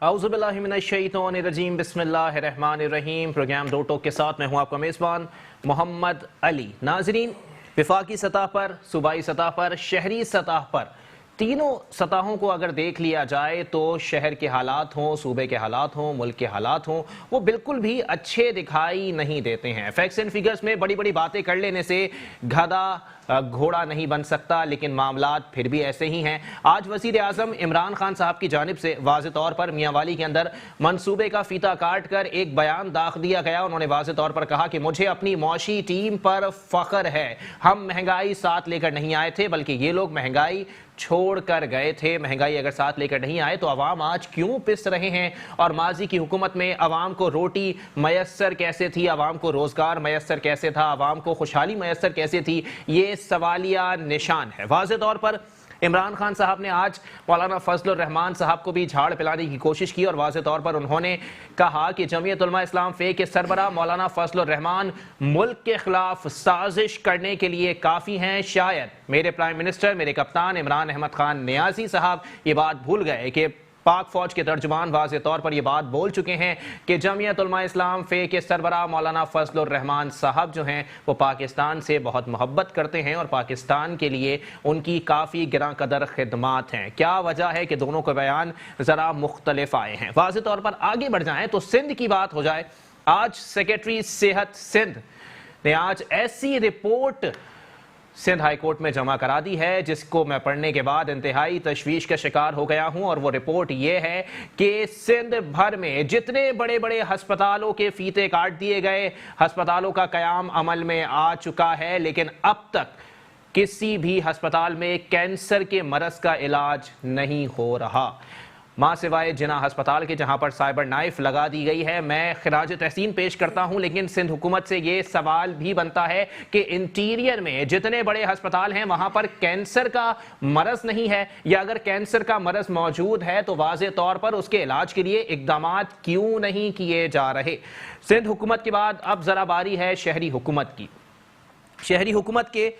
औज़ुबिल्लाहिमिनश्शैतानिर्रजीम बिस्मिल्लाहिर्रहमानिर्रहीम। प्रोग्राम दो टोक के साथ मैं हूँ आपका मेज़बान मोहम्मद अली। नाज़रीन, विफाकी सतह पर, सूबाई सतह पर, शहरी सतह पर, तीनों सतहों को अगर देख लिया जाए तो शहर के हालात हों, सूबे के हालात हों, मुल्क के हालात हों, वो बिल्कुल भी अच्छे दिखाई नहीं देते हैं। फैक्ट्स एंड फिगर्स में बड़ी बड़ी बातें कर लेने से गधा घोड़ा नहीं बन सकता, लेकिन मामलात फिर भी ऐसे ही हैं। आज वज़ीर आज़म इमरान खान साहब की जानिब से वाज़े तौर पर मियांवाली के अंदर मंसूबे का फीता काट कर एक बयान दाख दिया गया। उन्होंने वाज़े तौर पर कहा कि मुझे अपनी मौशी टीम पर फ़ख्र है। हम महंगाई साथ लेकर नहीं आए थे, बल्कि ये लोग महंगाई छोड़ कर गए थे। महंगाई अगर साथ लेकर नहीं आए तो अवाम आज क्यों पिस रहे हैं, और माजी की हुकूमत में अवाम को रोटी मयसर कैसे थी, अवाम को रोजगार मयसर कैसे था, अवाम को खुशहाली मयसर कैसे थी, ये सवालिया निशान है। वाज़े तौर पर इमरान खान साहब ने आज मौलाना फजलुर रहमान साहब को भी झाड़ पिलाने की कोशिश की और वाज़े तौर पर उन्होंने कहा कि जमीयत उलमा इस्लाम फ़े के सरबराह मौलाना फजलुर रहमान मुल्क के खिलाफ साजिश करने के लिए काफ़ी हैं। शायद मेरे प्राइम मिनिस्टर, मेरे कप्तान इमरान अहमद खान नियाज़ी साहब ये बात भूल गए कि पाक फौज के तर्जुमान वाज़े तौर पर यह बात बोल चुके हैं कि जमीयत उलमा इस्लाम फ़े के सरबराह मौलाना फजलुर रहमान साहब जो हैं वो पाकिस्तान से बहुत मोहब्बत करते हैं और पाकिस्तान के लिए उनकी काफ़ी गिरां कदर खिदमात हैं। क्या वजह है कि दोनों के बयान ज़रा मुख्तलिफ आए हैं। वाज़े तौर पर आगे बढ़ जाएँ तो सिंध की बात हो जाए। आज सेक्रेटरी सेहत सिंध ने आज ऐसी रिपोर्ट सिंध हाई कोर्ट में जमा करा दी है जिसको मैं पढ़ने के बाद इंतहाई तशवीश का शिकार हो गया हूं। और वो रिपोर्ट ये है कि सिंध भर में जितने बड़े बड़े अस्पतालों के फीते काट दिए गए, अस्पतालों का कयाम अमल में आ चुका है, लेकिन अब तक किसी भी अस्पताल में कैंसर के मरज का इलाज नहीं हो रहा, मां सिवाय जिना अस्पताल के जहां पर साइबर नाइफ लगा दी गई है। मैं खिराज तहसीन पेश करता हूं, लेकिन सिंध हुकूमत से ये सवाल भी बनता है कि इंटीरियर में जितने बड़े अस्पताल हैं वहां पर कैंसर का मरज नहीं है, या अगर कैंसर का मरज मौजूद है तो वाज़े तौर पर उसके इलाज के लिए इकदाम क्यों नहीं किए जा रहे। सिंध हुकूमत के बाद अब जरा बारी है शहरी हुकूमत की। शहरी हुकूमत के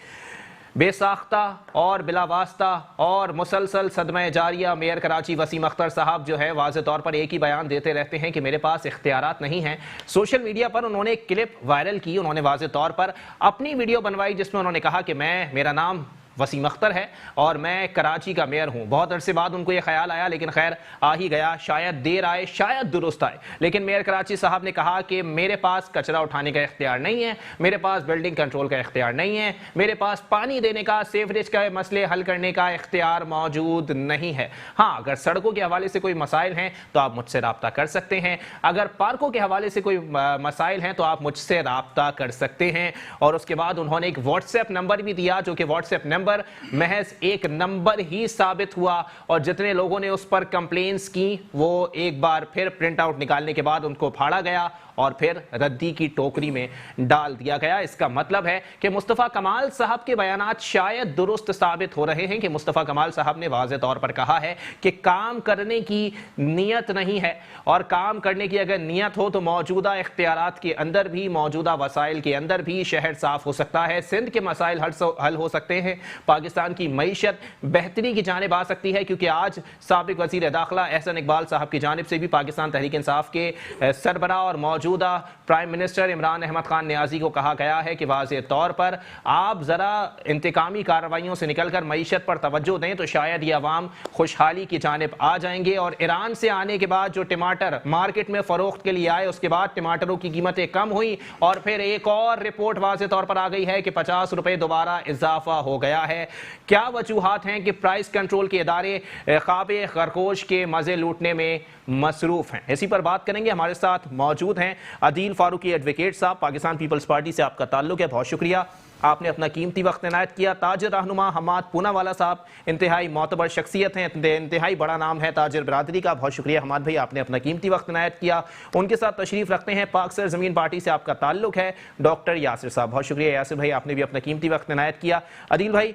बेसाख्ता और बिलावास्ता और मुसलसल सदमा जारिया मेयर कराची वसीम अख्तर साहब जो है वाज़े तौर पर एक ही बयान देते रहते हैं कि मेरे पास इख्तियारात नहीं हैं। सोशल मीडिया पर उन्होंने एक क्लिप वायरल की, उन्होंने वाज़े तौर पर अपनी वीडियो बनवाई जिसमें उन्होंने कहा कि मेरा नाम वसीम अख्तर है और मैं कराची का मेयर हूं। बहुत अरसे बाद उनको यह ख्याल आया, लेकिन खैर आ ही गया, शायद देर आए शायद दुरुस्त आए। लेकिन मेयर कराची साहब ने कहा कि मेरे पास कचरा उठाने का इख्तियार नहीं है, मेरे पास बिल्डिंग कंट्रोल का इख्तियार नहीं है, मेरे पास पानी देने का, सीवरेज का मसले हल करने का इख्तियार मौजूद नहीं है। हाँ, अगर सड़कों के हवाले से कोई मसाइल हैं तो आप मुझसे रब्ता कर सकते हैं, अगर पार्कों के हवाले से कोई मसाइल हैं तो आप मुझसे रब्ता कर सकते हैं। और उसके बाद उन्होंने एक व्हाट्सएप नंबर भी दिया, जो कि व्हाट्सएप नंबर महज एक नंबर ही साबित हुआ, और जितने लोगों ने उस पर कंप्लेंट्स की वो एक बार फिर प्रिंट आउट निकालने के बाद उनको फाड़ा गया और फिर रद्दी की टोकरी में डाल दिया गया। इसका मतलब है कि मुस्तफ़ा कमाल साहब के बयानात शायद दुरुस्त साबित हो रहे हैं कि मुस्तफ़ा कमाल साहब ने वाज़े तौर पर कहा है कि काम करने की नीयत नहीं है, और काम करने की अगर नीयत हो तो मौजूदा इख्तियारात के अंदर भी, मौजूदा वसाइल के अंदर भी शहर साफ हो सकता है, सिंध के मसाइल हल हो सकते हैं, पाकिस्तान की मईशत बेहतरी की जानिब आ सकती है। क्योंकि आज साबिक वज़ीर दाखिला एहसन इकबाल साहब की जानिब से भी पाकिस्तान तहरीक इंसाफ के सरबराह और मौजूदा प्राइम मिनिस्टर इमरान अहमद खान नियाज़ी को कहा गया है कि वाज़े तौर पर आप ज़रा इंतकामी कार्रवाइयों से निकलकर मईशत पर तवज्जो दें तो शायद ये अवाम खुशहाली की जानिब आ जाएंगे। और ईरान से आने के बाद जो टमाटर मार्केट में फ़रोख्त के लिए आए, उसके बाद टमाटरों की कीमतें कम हुई और फिर एक और रिपोर्ट वाज़े तौर पर आ गई है कि 50 रुपये दोबारा इजाफा हो गया है। क्या वजूहात हैं कि प्राइस कंट्रोल के इदारे ख्वाबे खरगोश के मज़े लूटने में मसरूफ़ हैं? इसी पर बात करेंगे। हमारे साथ मौजूद हैं अदील फारूकी एडवोकेट साहब, पाकिस्तान पीपल्स पार्टी से आपका ताल्लुक है, बहुत शुक्रिया, आपने अपना कीमती वक्त इनायत किया। ताजिर रहनुमा हमाद पूनावाला साहब इंतहाई मोतबर शख्सियत हैं, इंतहाई बड़ा नाम है ताजिर बरादरी का, बहुत शुक्रिया हमाद भाई, आपने अपना कीमती वक्त इनायत किया। उनके साथ तशरीफ़ रखते हैं, पाक सर ज़मीन पार्टी से आपका ताल्लुक है, डॉक्टर यासिर साहब, बहुत शुक्रिया यासिर भाई, आपने भी अपना कीमती वक्त इनायत किया। अदील भाई,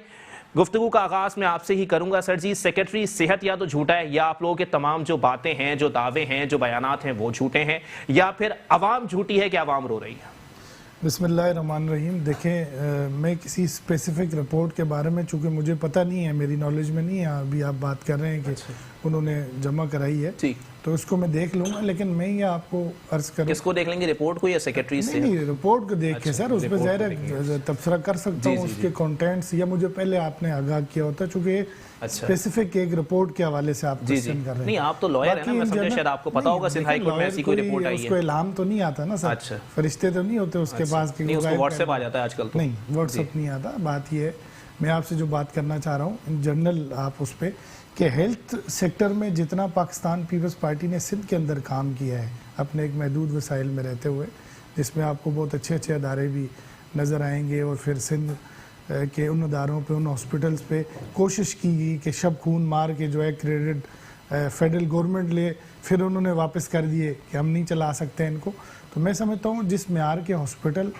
गुफ्तगू का आगाज़ मैं आपसे ही करूंगा। सर जी, सेक्रेटरी सेहत या तो झूठा है, या आप लोगों के तमाम जो बातें हैं, जो दावे हैं, जो बयानात हैं वो झूठे हैं, या फिर अवाम झूठी है कि अवाम रो रही है? बिस्मिल्लाहिर्रहमानिर्रहीम। देखें, मैं किसी स्पेसिफिक रिपोर्ट के बारे में, चूँकि मुझे पता नहीं है, मेरी नॉलेज में नहीं है, अभी आप बात कर रहे हैं कि उन्होंने जमा कराई है, तो उसको मैं देख लूंगा, लेकिन मैं ये आपको अर्ज करूँ, किसको देख लेंगे, रिपोर्ट को या सेक्रेटरी से? नहीं, रिपोर्ट को देख के सर उस पर रिपोर्ट को ज़ाहिर तबसरा कर सकता हूँ, उसके कंटेंट्स, या मुझे पहले आपने आगाह किया होता, चूंकि स्पेसिफिक एक रिपोर्ट के हवाले से आप क्वेश्चन कर रहे हैं। नहीं, आप तो लॉयर हैं ना, मैं समझा शायद आपको पता होगा सिंध हाई कोर्ट में ऐसी कोई रिपोर्ट आई है। उसको इल्हाम तो नहीं आता ना सर, अच्छा, फरिश्ते तो नहीं होते उसके पास कि उसको व्हाट्सएप आ जाता है आजकल तो। नहीं, व्हाट्सएप नहीं आता। बात ये है, मैं आपसे जो बात करना चाह रहा हूँ इन जनरल आप उस पर, कि हेल्थ सेक्टर में जितना पाकिस्तान पीपल्स पार्टी ने सिंध के अंदर काम किया है अपने एक महदूद वसाइल में रहते हुए, जिसमें आपको बहुत अच्छे अच्छे अदारे भी नज़र आएंगे, और फिर सिंध के उन अदारों पे, उन हॉस्पिटल्स पे कोशिश की गई कि शब खून मार के जो है क्रेडिट फेडरल गवर्नमेंट ले, फिर उन्होंने वापस कर दिए कि हम नहीं चला सकते इनको। तो मैं समझता हूँ जिस म्यार के हॉस्पिटल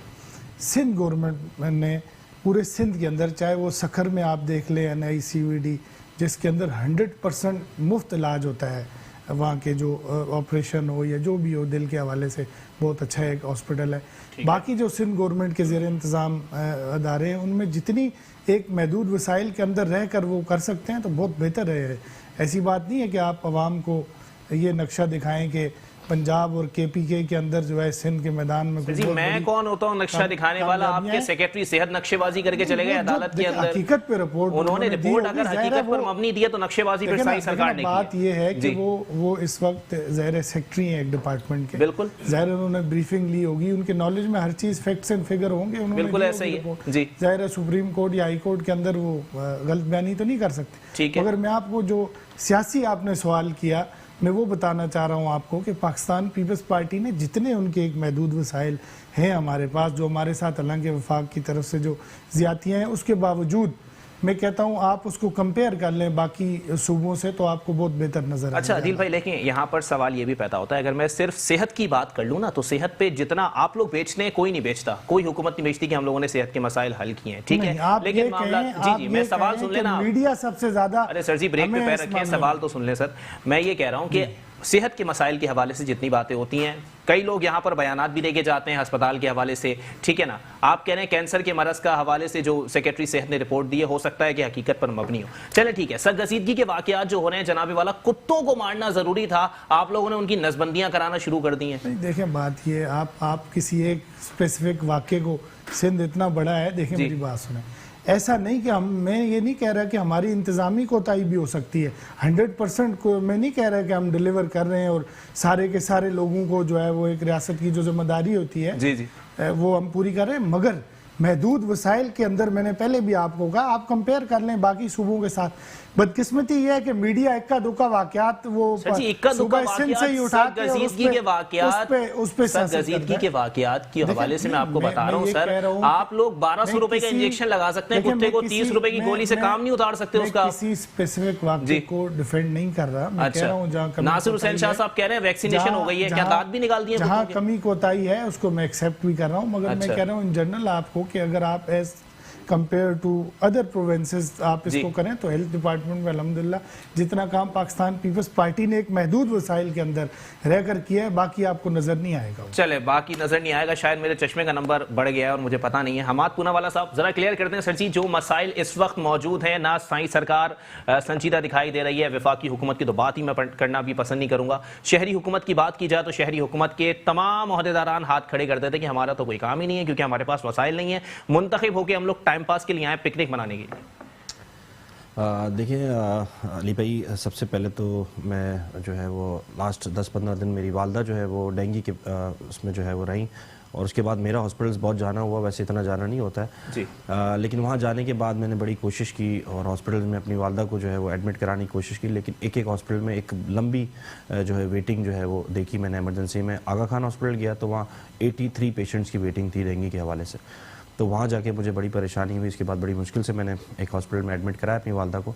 सिंध गवर्नमेंट ने पूरे सिंध के अंदर, चाहे वो सखर में आप देख लें NICVD, जिसके अंदर 100% मुफ्त इलाज होता है, वहाँ के जो ऑपरेशन हो या जो भी हो दिल के हवाले से, बहुत अच्छा एक हॉस्पिटल है। बाकी जो सिंध गवर्नमेंट के ज़ेर इंतज़ाम अदारे हैं, उनमें जितनी एक महदूद वसाइल के अंदर रह कर वो कर सकते हैं तो बहुत बेहतर है। ऐसी बात नहीं है कि आप आवाम को ये नक्शा दिखाएं कि पंजाब और KPK के अंदर जो है सिंध के मैदान में जी, मैं कौन होता हूँ नक्शा दिखाने वाला? आपके सेक्रेटरी सेहत नक्शेबाजी करके चले गए अदालत के अंदर। हकीकत पे रिपोर्ट उन्होंने रिपोर्ट अगर हकीकत पर मबनी दी है तो नक्शेबाजी पर सारी सरकार ने की। बात ये है कि वो इस वक्त ज़ाहिर सेक्रेटरी हैं एक डिपार्टमेंट के, बिल्कुल ज़ाहिर उन्होंने ब्रीफिंग ली होगी, उनके नॉलेज में हर चीज़ फैक्ट्स एंड फिगर होंगे, उन्होंने बिल्कुल ऐसा ही है जी। ज़ाहिर सुप्रीम कोर्ट या हाई कोर्ट के अंदर वो गलत बयानी तो नहीं कर सकते। ठीक है, मगर मैं आपको जो सियासी आपने सवाल किया, मैं वो बताना चाह रहा हूँ आपको कि पाकिस्तान पीपल्स पार्टी ने जितने उनके एक महदूद वसाइल हैं हमारे पास, जो हमारे साथ हालांकि वफाक की तरफ से जो ज़्यादतियाँ हैं, उसके बावजूद मैं कहता हूँ आप उसको कंपेयर कर लें बाकी सूबों से तो आपको बहुत बेहतर नजर अच्छा आदिल भाई, लेकिन यहाँ पर सवाल ये भी पैदा होता है, अगर मैं सिर्फ सेहत की बात कर लूँ ना, तो सेहत पे जितना आप लोग बेचते हैं कोई नहीं बेचता, कोई हुकूमत नहीं बेचती कि हम लोगों ने सेहत के मसाइल हल किए हैं, ठीक है। लेकिन मामला, जी मैं सवाल सुन लेना, मीडिया सबसे ज्यादा, अरे सर जी ब्रेक पे पैर रखें, सवाल तो सुन ले सर। मैं ये कह रहा हूँ कि सेहत के मसाइल के हवाले से जितनी बातें होती हैं, कई लोग यहाँ पर बयानात भी देके जाते हैं अस्पताल के हवाले से, ठीक है ना। आप कह रहे हैं कैंसर के मरज का हवाले से जो सेक्रेटरी सेहत ने रिपोर्ट दी है, हो सकता है कि हकीकत पर मबनी हो। चले ठीक है, सरगजीदगी के वाकयात जो हो रहे हैं जनाबे वाला, कुत्तों को मारना जरूरी था, आप लोगों ने उनकी नसबंदियां कराना शुरू कर दी हैं। देखें बात ये, आप किसी एक स्पेसिफिक वाक्य को, सिंध इतना बड़ा है, देखें मेरी बात सुने, ऐसा नहीं कि मैं ये नहीं कह रहा कि हमारी इंतज़ामी कोताही भी हो सकती है, 100% को मैं नहीं कह रहा कि हम डिलीवर कर रहे हैं और सारे के सारे लोगों को जो है वो एक रियासत की जो जिम्मेदारी होती है जी जी वो हम पूरी कर रहे हैं। मगर महदूद वसाइल के अंदर मैंने पहले भी आपको कहा, आप कंपेयर कर लें बाकी सूबों के साथ। बदकिस्मती ये है कि मीडिया इक्का दुक्का वाकयात वो सुबह सिंध से ही उठा के सरगजीदगी के वाकयात के हवाले से मैं आपको बता रहा हूँ सर, आप लोग 1200 रुपए का इंजेक्शन लगा सकते हैं, कुत्ते को 30 रुपए की गोली से काम नहीं उतार सकते उसका। किसी स्पेसिफिक वाकये को डिफेंड नहीं कर रहा, मैं कह रहा हूँ जहाँ नासिर हुसैन शाह साहब कह रहे हैं वैक्सीनेशन हो गई है, क्या दांत भी निकाल दिए? जहाँ कमी कोताही है उसको मैं एक्सेप्ट भी कर रहा हूँ, मगर मैं कह रहा हूँ इन जनरल आपको कि अगर आप as compare to other provinces आप इसको करें तो हेल्थ डिपार्टमेंट में अल्हम्दुलिल्लाह जितना काम पाकिस्तान पीपल्स पार्टी ने एक महदूद वसाइल के अंदर रहकर किया है, बाकी आपको नजर नहीं आएगा। चले बाकी नजर नहीं आएगा, शायद मेरे चश्मे का नंबर बढ़ गया है और मुझे पता नहीं है। हमाद पूनावाला साहब जरा क्लियर करते हैं सर जी, जो मसाइल इस वक्त मौजूद हैं, ना साई सरकार संजीदा दिखाई दे रही है, वफाकी हुकूमत की तो बात ही मैं करना भी पसंद नहीं करूंगा। शहरी हुकूमत की बात की जाए तो शहरी हुकूमत के तमाम ओहदेदारान हाथ खड़े कर देते कि हमारा तो कोई काम ही नहीं है क्योंकि हमारे पास वसाइल नहीं है, मुंतखब होकर हम लोग टाइम पास के लिए आए, पिकनिक मनाने के लिए। देखिए अली भाई, सबसे पहले तो मैं जो है वो लास्ट 10-15 दिन मेरी वालदा जो है वो डेंगू के उसमें जो है वो रही, और उसके बाद मेरा हॉस्पिटल्स बहुत जाना हुआ, वैसे इतना जाना नहीं होता है जी। लेकिन वहाँ जाने के बाद मैंने बड़ी कोशिश की और हॉस्पिटल में अपनी वालदा को जो है वो एडमिट कराने की कोशिश की, लेकिन एक हॉस्पिटल में एक लंबी जो है वेटिंग जो है वो देखी मैंने इमरजेंसी में। आगा खान हॉस्पिटल गया तो वहाँ 83 पेशेंट्स की वेटिंग थी डेंगू के हवाले से, तो वहाँ जाके मुझे बड़ी परेशानी हुई। इसके बाद बड़ी मुश्किल से मैंने एक हॉस्पिटल में एडमिट कराया अपनी वालदा को,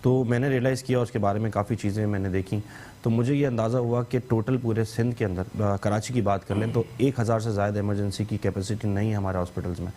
तो मैंने रियलाइज़ किया उसके बारे में काफ़ी चीज़ें मैंने देखी, तो मुझे ये अंदाज़ा हुआ कि टोटल पूरे सिंध के अंदर कराची की बात कर लें तो 1000 से ज़्यादा इमरजेंसी की कैपेसिटी नहीं है हमारे हॉस्पिटल्स में।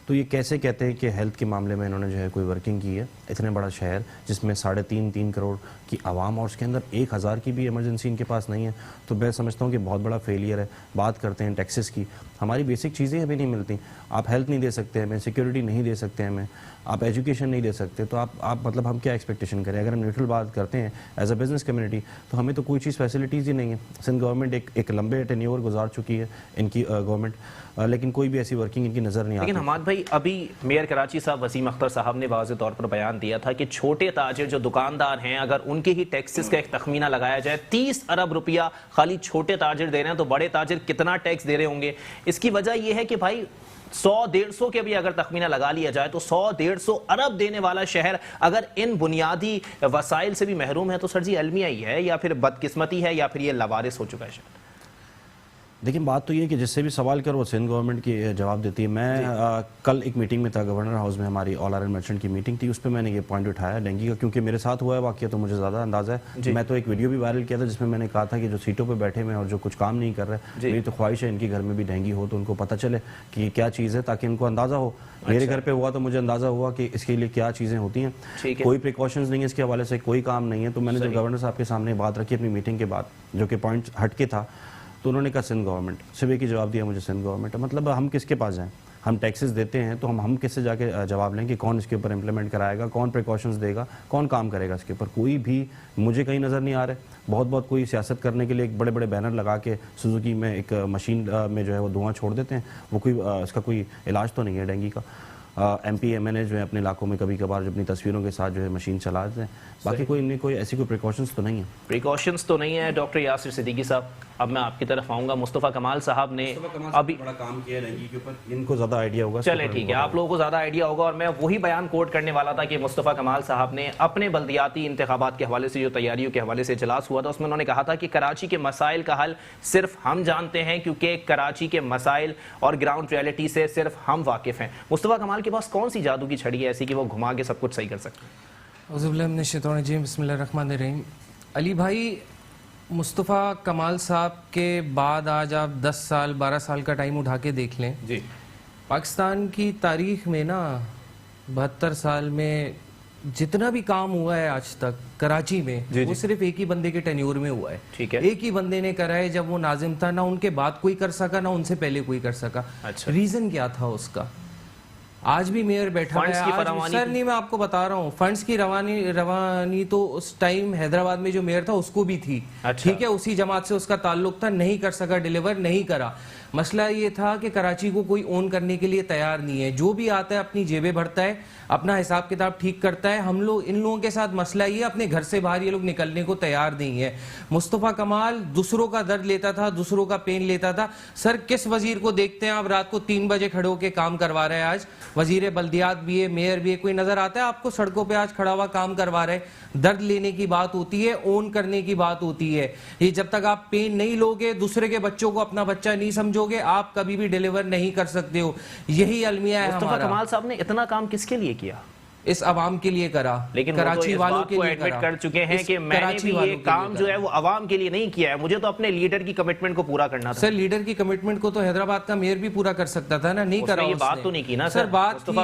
तो ये कैसे कहते हैं कि हेल्थ के मामले में इन्होंने जो है कोई वर्किंग की है। इतने बड़ा शहर जिसमें 3.5 करोड़ की आवाम और उसके अंदर 1000 की भी इमरजेंसी इनके पास नहीं है, तो मैं समझता हूँ कि बहुत बड़ा फेलियर है। बात करते हैं टैक्सेस की, हमारी बेसिक चीज़ें हमें नहीं मिलती। आप हेल्थ नहीं दे सकते हमें, सिक्योरिटी नहीं दे सकते हमें, आप एजुकेशन नहीं दे सकते, तो आप मतलब हम क्या एक्सपेक्टेशन करें। अगर हम न्यूट्रल बात करते हैं एज अ बिजनेस कम्युनिटी, तो हमें तो कोई चीज़ फैसिलिटीज़ ही नहीं है। सिंध गवर्नमेंट एक लंबे टेन्योर गुजार चुकी है इनकी गवर्नमेंट, लेकिन कोई भी ऐसी वर्किंग इनकी नज़र नहीं आती। लेकिन हमाद भाई, अभी मेयर कराची साहब वसीम अख्तर साहब ने वाज़ेह तौर पर बयान दिया था कि छोटे ताजिर जो दुकानदार हैं, अगर उनके ही टैक्सेस का एक तखमीना लगाया जाए, 30 अरब रुपया खाली छोटे ताजिर दे रहे हैं, तो बड़े ताजिर कितना टैक्स दे रहे होंगे। इसकी वजह यह है कि भाई 100-150 के भी अगर तखमीना लगा लिया जाए तो 100-150 अरब देने वाला शहर अगर इन बुनियादी वसाइल से भी महरूम है, तो सर जी अलमिया ही है या फिर बदकिस्मती है या फिर ये लवारिस हो चुका है शहर। देखिए, बात तो ये है कि जिससे भी सवाल करो वो सिंध गवर्नमेंट की जवाब देती है। मैं कल एक मीटिंग में था, गवर्नर हाउस में हमारी ऑल आर मर्चेंट की मीटिंग थी, उस पर मैंने ये पॉइंट उठाया डेंगू का, क्योंकि मेरे साथ हुआ है वाकया तो मुझे ज़्यादा अंदाज़ा है। मैं तो एक वीडियो भी वायरल किया था जिसमें मैंने कहा था कि जो सीटों पर बैठे हुए हैं और जो कुछ काम नहीं कर रहे, मेरी तो ख्वाहिश है इनके घर में भी डेंगू हो तो उनको पता चले कि क्या चीज़ है, ताकि इनको अंदाज़ा हो। मेरे घर पे हुआ तो मुझे अंदाज़ा हुआ कि इसके लिए क्या चीज़ें होती हैं। कोई प्रिकॉशंस नहीं है इसके हवाले से, कोई काम नहीं है। तो मैंने जो गवर्नर साहब के सामने बात रखी अपनी मीटिंग के बाद, जो कि पॉइंट हटके था, तो उन्होंने कहा सिंध गवर्नमेंट। सिर्फ एक ही जवाब दिया मुझे, सिंध गवर्नमेंट। मतलब हम किसके पास जाएं? हम टैक्सेस देते हैं तो हम किससे जाके जवाब लें कि कौन इसके ऊपर इंप्लीमेंट कराएगा, कौन प्रिकॉशंस देगा, कौन काम करेगा इसके ऊपर? कोई भी मुझे कहीं नज़र नहीं आ रहा है। बहुत कोई सियासत करने के लिए एक बड़े बड़े बैनर लगा के सुजुकी में एक मशीन में जो है वो धुआं छोड़ देते हैं, वो कोई इसका कोई इलाज तो नहीं है डेंगू का। MP MNA जो है अपने इलाकों में कभी कभार अपनी तस्वीरों के साथ जो है मशीन चला देते हैं, बाकी कोई ऐसी कोई प्रिकॉशंस तो नहीं है। प्रिकॉशंस तो नहीं है। डॉक्टर यासिर सिद्दीकी साहब, अब मैं आपकी तरफ आऊंगा। मुस्तफ़ा कमाल साहब ने अभी बड़ा काम किया है डेंगू के ऊपर, इनको ज़्यादा आइडिया होगा। चले ठीक है, आप लोगों को ज़्यादा आइडिया होगा, और मैं वही बयान कोट करने वाला था कि मुस्तफ़ा कमाल साहब ने अपने बल्दियाती इंतखाबात के हवाले से, जो तैयारियों के हवाले से इजलास हुआ था, उसमें उन्होंने कहा था कि कराची के मसाइल का हल सिर्फ हम जानते हैं, क्योंकि कराची के मसाइल और ग्राउंड रियलिटी से सिर्फ हम वाकिफ़ हैं। मुस्तफ़ा कमाल के पास कौन सी जादू की छड़ी है ऐसी कि वो घुमा के सब कुछ सही कर सकते हैं? बिस्मिल्लाहिर्रहमानिर्रहीम। अली भाई, मुस्तफ़ा कमाल साहब के बाद आज आप 10 साल 12 साल का टाइम उठा के देख लें जी, पाकिस्तान की तारीख में ना 72 साल में जितना भी काम हुआ है आज तक कराची में, वो सिर्फ एक ही बंदे के टेन्योर में हुआ है। ठीक है, एक ही बंदे ने करा है। जब वो नाजिम था, ना उनके बाद कोई कर सका, ना उनसे पहले कोई कर सका। अच्छा। रीजन क्या था उसका? आज भी मेयर बैठा है, सर नहीं, मैं आपको बता रहा हूँ, फंड्स की रवानी तो उस टाइम हैदराबाद में जो मेयर था उसको भी थी। अच्छा। ठीक है, उसी जमात से उसका ताल्लुक था, नहीं कर सका, डिलीवर नहीं करा। मसला ये था कि कराची को कोई ओन करने के लिए तैयार नहीं है। जो भी आता है अपनी जेबें भरता है, अपना हिसाब किताब ठीक करता है। हम लोग, इन लोगों के साथ मसला ये, अपने घर से बाहर ये लोग निकलने को तैयार नहीं है। मुस्तफ़ा कमाल दूसरों का दर्द लेता था, दूसरों का पेन लेता था। सर, किस वजीर को देखते हैं आप रात को 3 बजे खड़े होकर काम करवा रहे हैं? आज वजीर बल्दियात भी है, मेयर भी है, कोई नजर आता है आपको सड़कों पे आज खड़ा हुआ काम करवा रहे? दर्द लेने की बात होती है, ओन करने की बात होती है। ये जब तक आप पेन नहीं लोगे, दूसरे के बच्चों को अपना बच्चा नहीं समझोगे, आप कभी भी डिलीवर नहीं कर सकते हो। यही अलमिया है हमारा। मुस्तफ़ा कमाल साहब ने इतना काम किसके लिए किया? इस अवाम के लिए करा, लेकिन कराची वालों के लिए एडमिट कर चुके हैं कि मैंने भी ये काम जो है वो अवाम के लिए नहीं किया है, मुझे तो अपने लीडर की कमिटमेंट को पूरा करना था। सर, लीडर की कमिटमेंट को तो हैदराबाद का मेयर भी पूरा कर सकता था ना, नहीं करा। ये बात तो नहीं की ना सर, बात की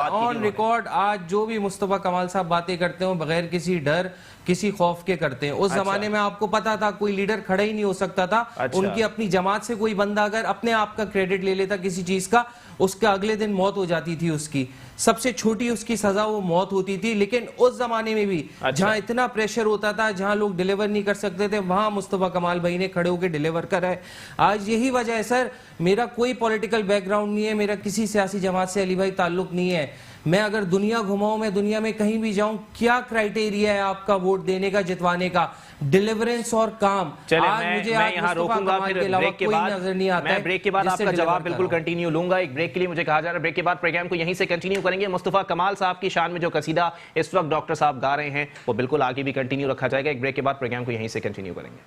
ऑन रिकॉर्ड। आज जो भी मुस्तफ़ा कमाल साहब बातें करते हो बगैर किसी डर, किसी खौफ के करते हैं। उस जमाने में आपको पता था कोई लीडर खड़ा ही नहीं हो सकता था। उनकी अपनी जमात से कोई बंदा अगर अपने आप का क्रेडिट ले लेता किसी चीज का, उसके अगले दिन मौत हो जाती थी। उसकी सबसे छोटी उसकी सजा वो मौत होती थी। लेकिन उस जमाने में भी जहां इतना प्रेशर होता था, जहां लोग डिलीवर नहीं कर सकते थे, वहां मुस्तफ़ा कमाल भाई ने खड़े होकर डिलीवर करा है। आज यही वजह है सर, मेरा कोई पॉलिटिकल बैकग्राउंड नहीं है, मेरा किसी सियासी जमात से अली भाई ताल्लुक नहीं है। मैं अगर दुनिया घुमाऊं, मैं दुनिया में कहीं भी जाऊं, क्या क्राइटेरिया है आपका वोट देने का, जितवाने का? डिलीवरेंस और काम। आज मुझे यहाँ रोकूंगा, फिर ब्रेक के बाद नजर नहीं आता है। मैं ब्रेक के बाद आपका जवाब बिल्कुल कंटिन्यू लूंगा। एक ब्रेक के लिए मुझे कहा जा रहा है, ब्रेक के बाद प्रोग्राम को यहीं से कंटिन्यू करेंगे। मुस्तफ़ा कमाल साहब की शान में जो कसीदा इस वक्त डॉक्टर साहब गा रहे हैं वो बिल्कुल आगे भी कंटिन्यू रखा जाएगा। एक ब्रेक के बाद प्रोग्राम को यहीं से कंटिन्यू करेंगे।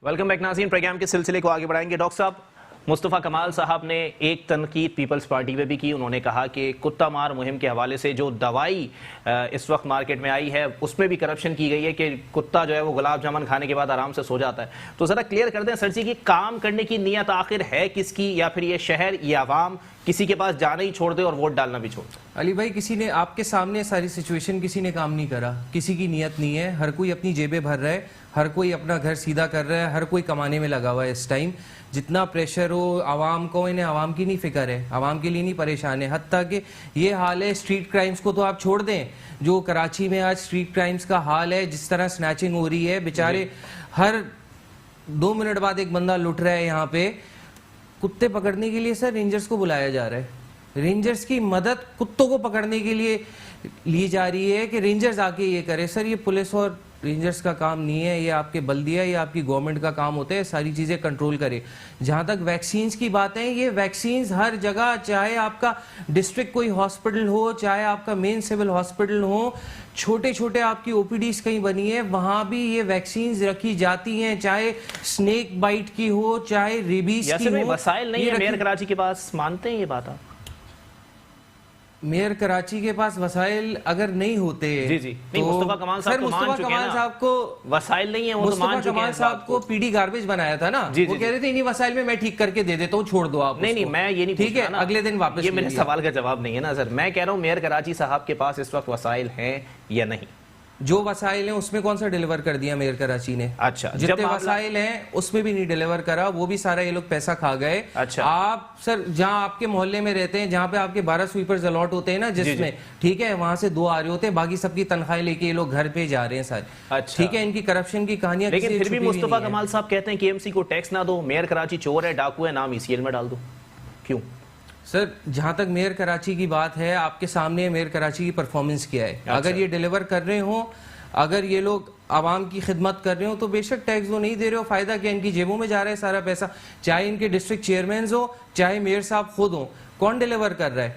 वेलकम बैक नाज़रीन, प्रोग्राम के सिलसिले को आगे बढ़ाएंगे। डॉक्टर साहब, मुस्तफ़ा कमाल साहब ने एक तनकीद पीपल्स पार्टी पे भी की। उन्होंने कहा कि कुत्ता मार मुहिम के हवाले से जो दवाई इस वक्त मार्केट में आई है उसमें भी करप्शन की गई है कि कुत्ता जो है वो गुलाब जामुन खाने के बाद आराम से सो जाता है। तो ज़रा क्लियर कर दें सर जी कि काम करने की नीयत आखिर है किसकी, या फिर ये शहर, ये आवाम किसी के पास जाना ही छोड़ दे और वोट डालना भी छोड़ दे? अली भाई, किसी ने आपके सामने सारी सिचुएशन, किसी ने काम नहीं करा, किसी की नीयत नहीं है, हर कोई अपनी जेबें भर रहा है, हर कोई अपना घर सीधा कर रहा है, हर कोई कमाने में लगा हुआ है इस टाइम। जितना प्रेशर हो आवाम को, इन्हें आवाम की नहीं फिक्र है, आवाम के लिए नहीं परेशान है। हत्ता कि ये हाल है, स्ट्रीट क्राइम्स को तो आप छोड़ दें, जो कराची में आज स्ट्रीट क्राइम्स का हाल है, जिस तरह स्नैचिंग हो रही है, बेचारे हर 2 मिनट बाद एक बंदा लुट रहा है। यहाँ पे कुत्ते पकड़ने के लिए सर रेंजर्स को बुलाया जा रहा है, रेंजर्स की मदद कुत्तों को पकड़ने के लिए ली जा रही है कि रेंजर्स आके ये करे। सर ये पुलिस और रेंजर्स का काम नहीं है, ये आपके बल्दिया या आपकी गवर्नमेंट का काम होता है सारी चीज़ें कंट्रोल करे। जहाँ तक वैक्सीन्स की बात है, ये वैक्सीन्स हर जगह, चाहे आपका डिस्ट्रिक्ट कोई हॉस्पिटल हो, चाहे आपका मेन सिविल हॉस्पिटल हो, छोटे छोटे आपकी ओपीडीज कहीं बनी है, वहाँ भी ये वैक्सीन्स रखी जाती हैं, चाहे स्नेक बाइट की हो, चाहे रेबीज की हो। वसाइल नहीं है मेयर कराची के पास, मानते हैं ये बात आप? मेयर कराची के पास वसाइल अगर नहीं होते, जी जी, नहीं, मुस्तफा कमाल साहब तो मान चुके हैं ना, साहब को वसाइल नहीं है, वो तो मान चुके हैं। कमाल साहब को पीडी गार्बेज बनाया था ना, वो कह रहे थे इन्हीं वसाइल में मैं ठीक करके दे देता हूँ, छोड़ दो आप। नहीं, मैं ये नहीं, ठीक है, अगले दिन वापस। ये मेरे सवाल का जवाब नहीं है ना सर। मैं कह रहा हूँ मेयर कराची साहब के पास इस वक्त वसाइल हैं या नहीं? जो वसाइल हैं उसमें कौन सा डिलीवर कर दिया मेयर कराची ने? अच्छा, जितने वसाइल हैं उसमें भी नहीं डिलीवर करा, वो भी सारा ये लोग पैसा खा गए। अच्छा, आप सर जहां आपके मोहल्ले में रहते हैं, जहां पे आपके 12 स्वीपर्स अलॉट होते हैं ना, जिसमें ठीक है वहां से 2 आ रहे होते हैं, बाकी सबकी तनख्वाही लेके ये लोग घर पे जा रहे हैं सारे। अच्छा, ठीक है, इनकी करप्शन की कहानियां। लेकिन फिर भी मुस्तफा कमाल साहब कहते हैं KMC को टैक्स ना दो, मेयर कराची चोर है, डाकू है, नाम ECL में डाल दो। क्यों सर? जहां तक मेयर कराची की बात है, आपके सामने मेयर कराची की परफॉर्मेंस क्या है। अगर ये डिलीवर कर रहे हो, अगर ये लोग आवाम की खिदमत कर रहे हो, तो बेशक टैक्स वो नहीं दे रहे हो, फायदा क्या, इनकी जेबों में जा रहा है सारा पैसा। चाहे इनके डिस्ट्रिक्ट चेयरमैन हो, चाहे मेयर साहब खुद हो, कौन डिलीवर कर रहा है?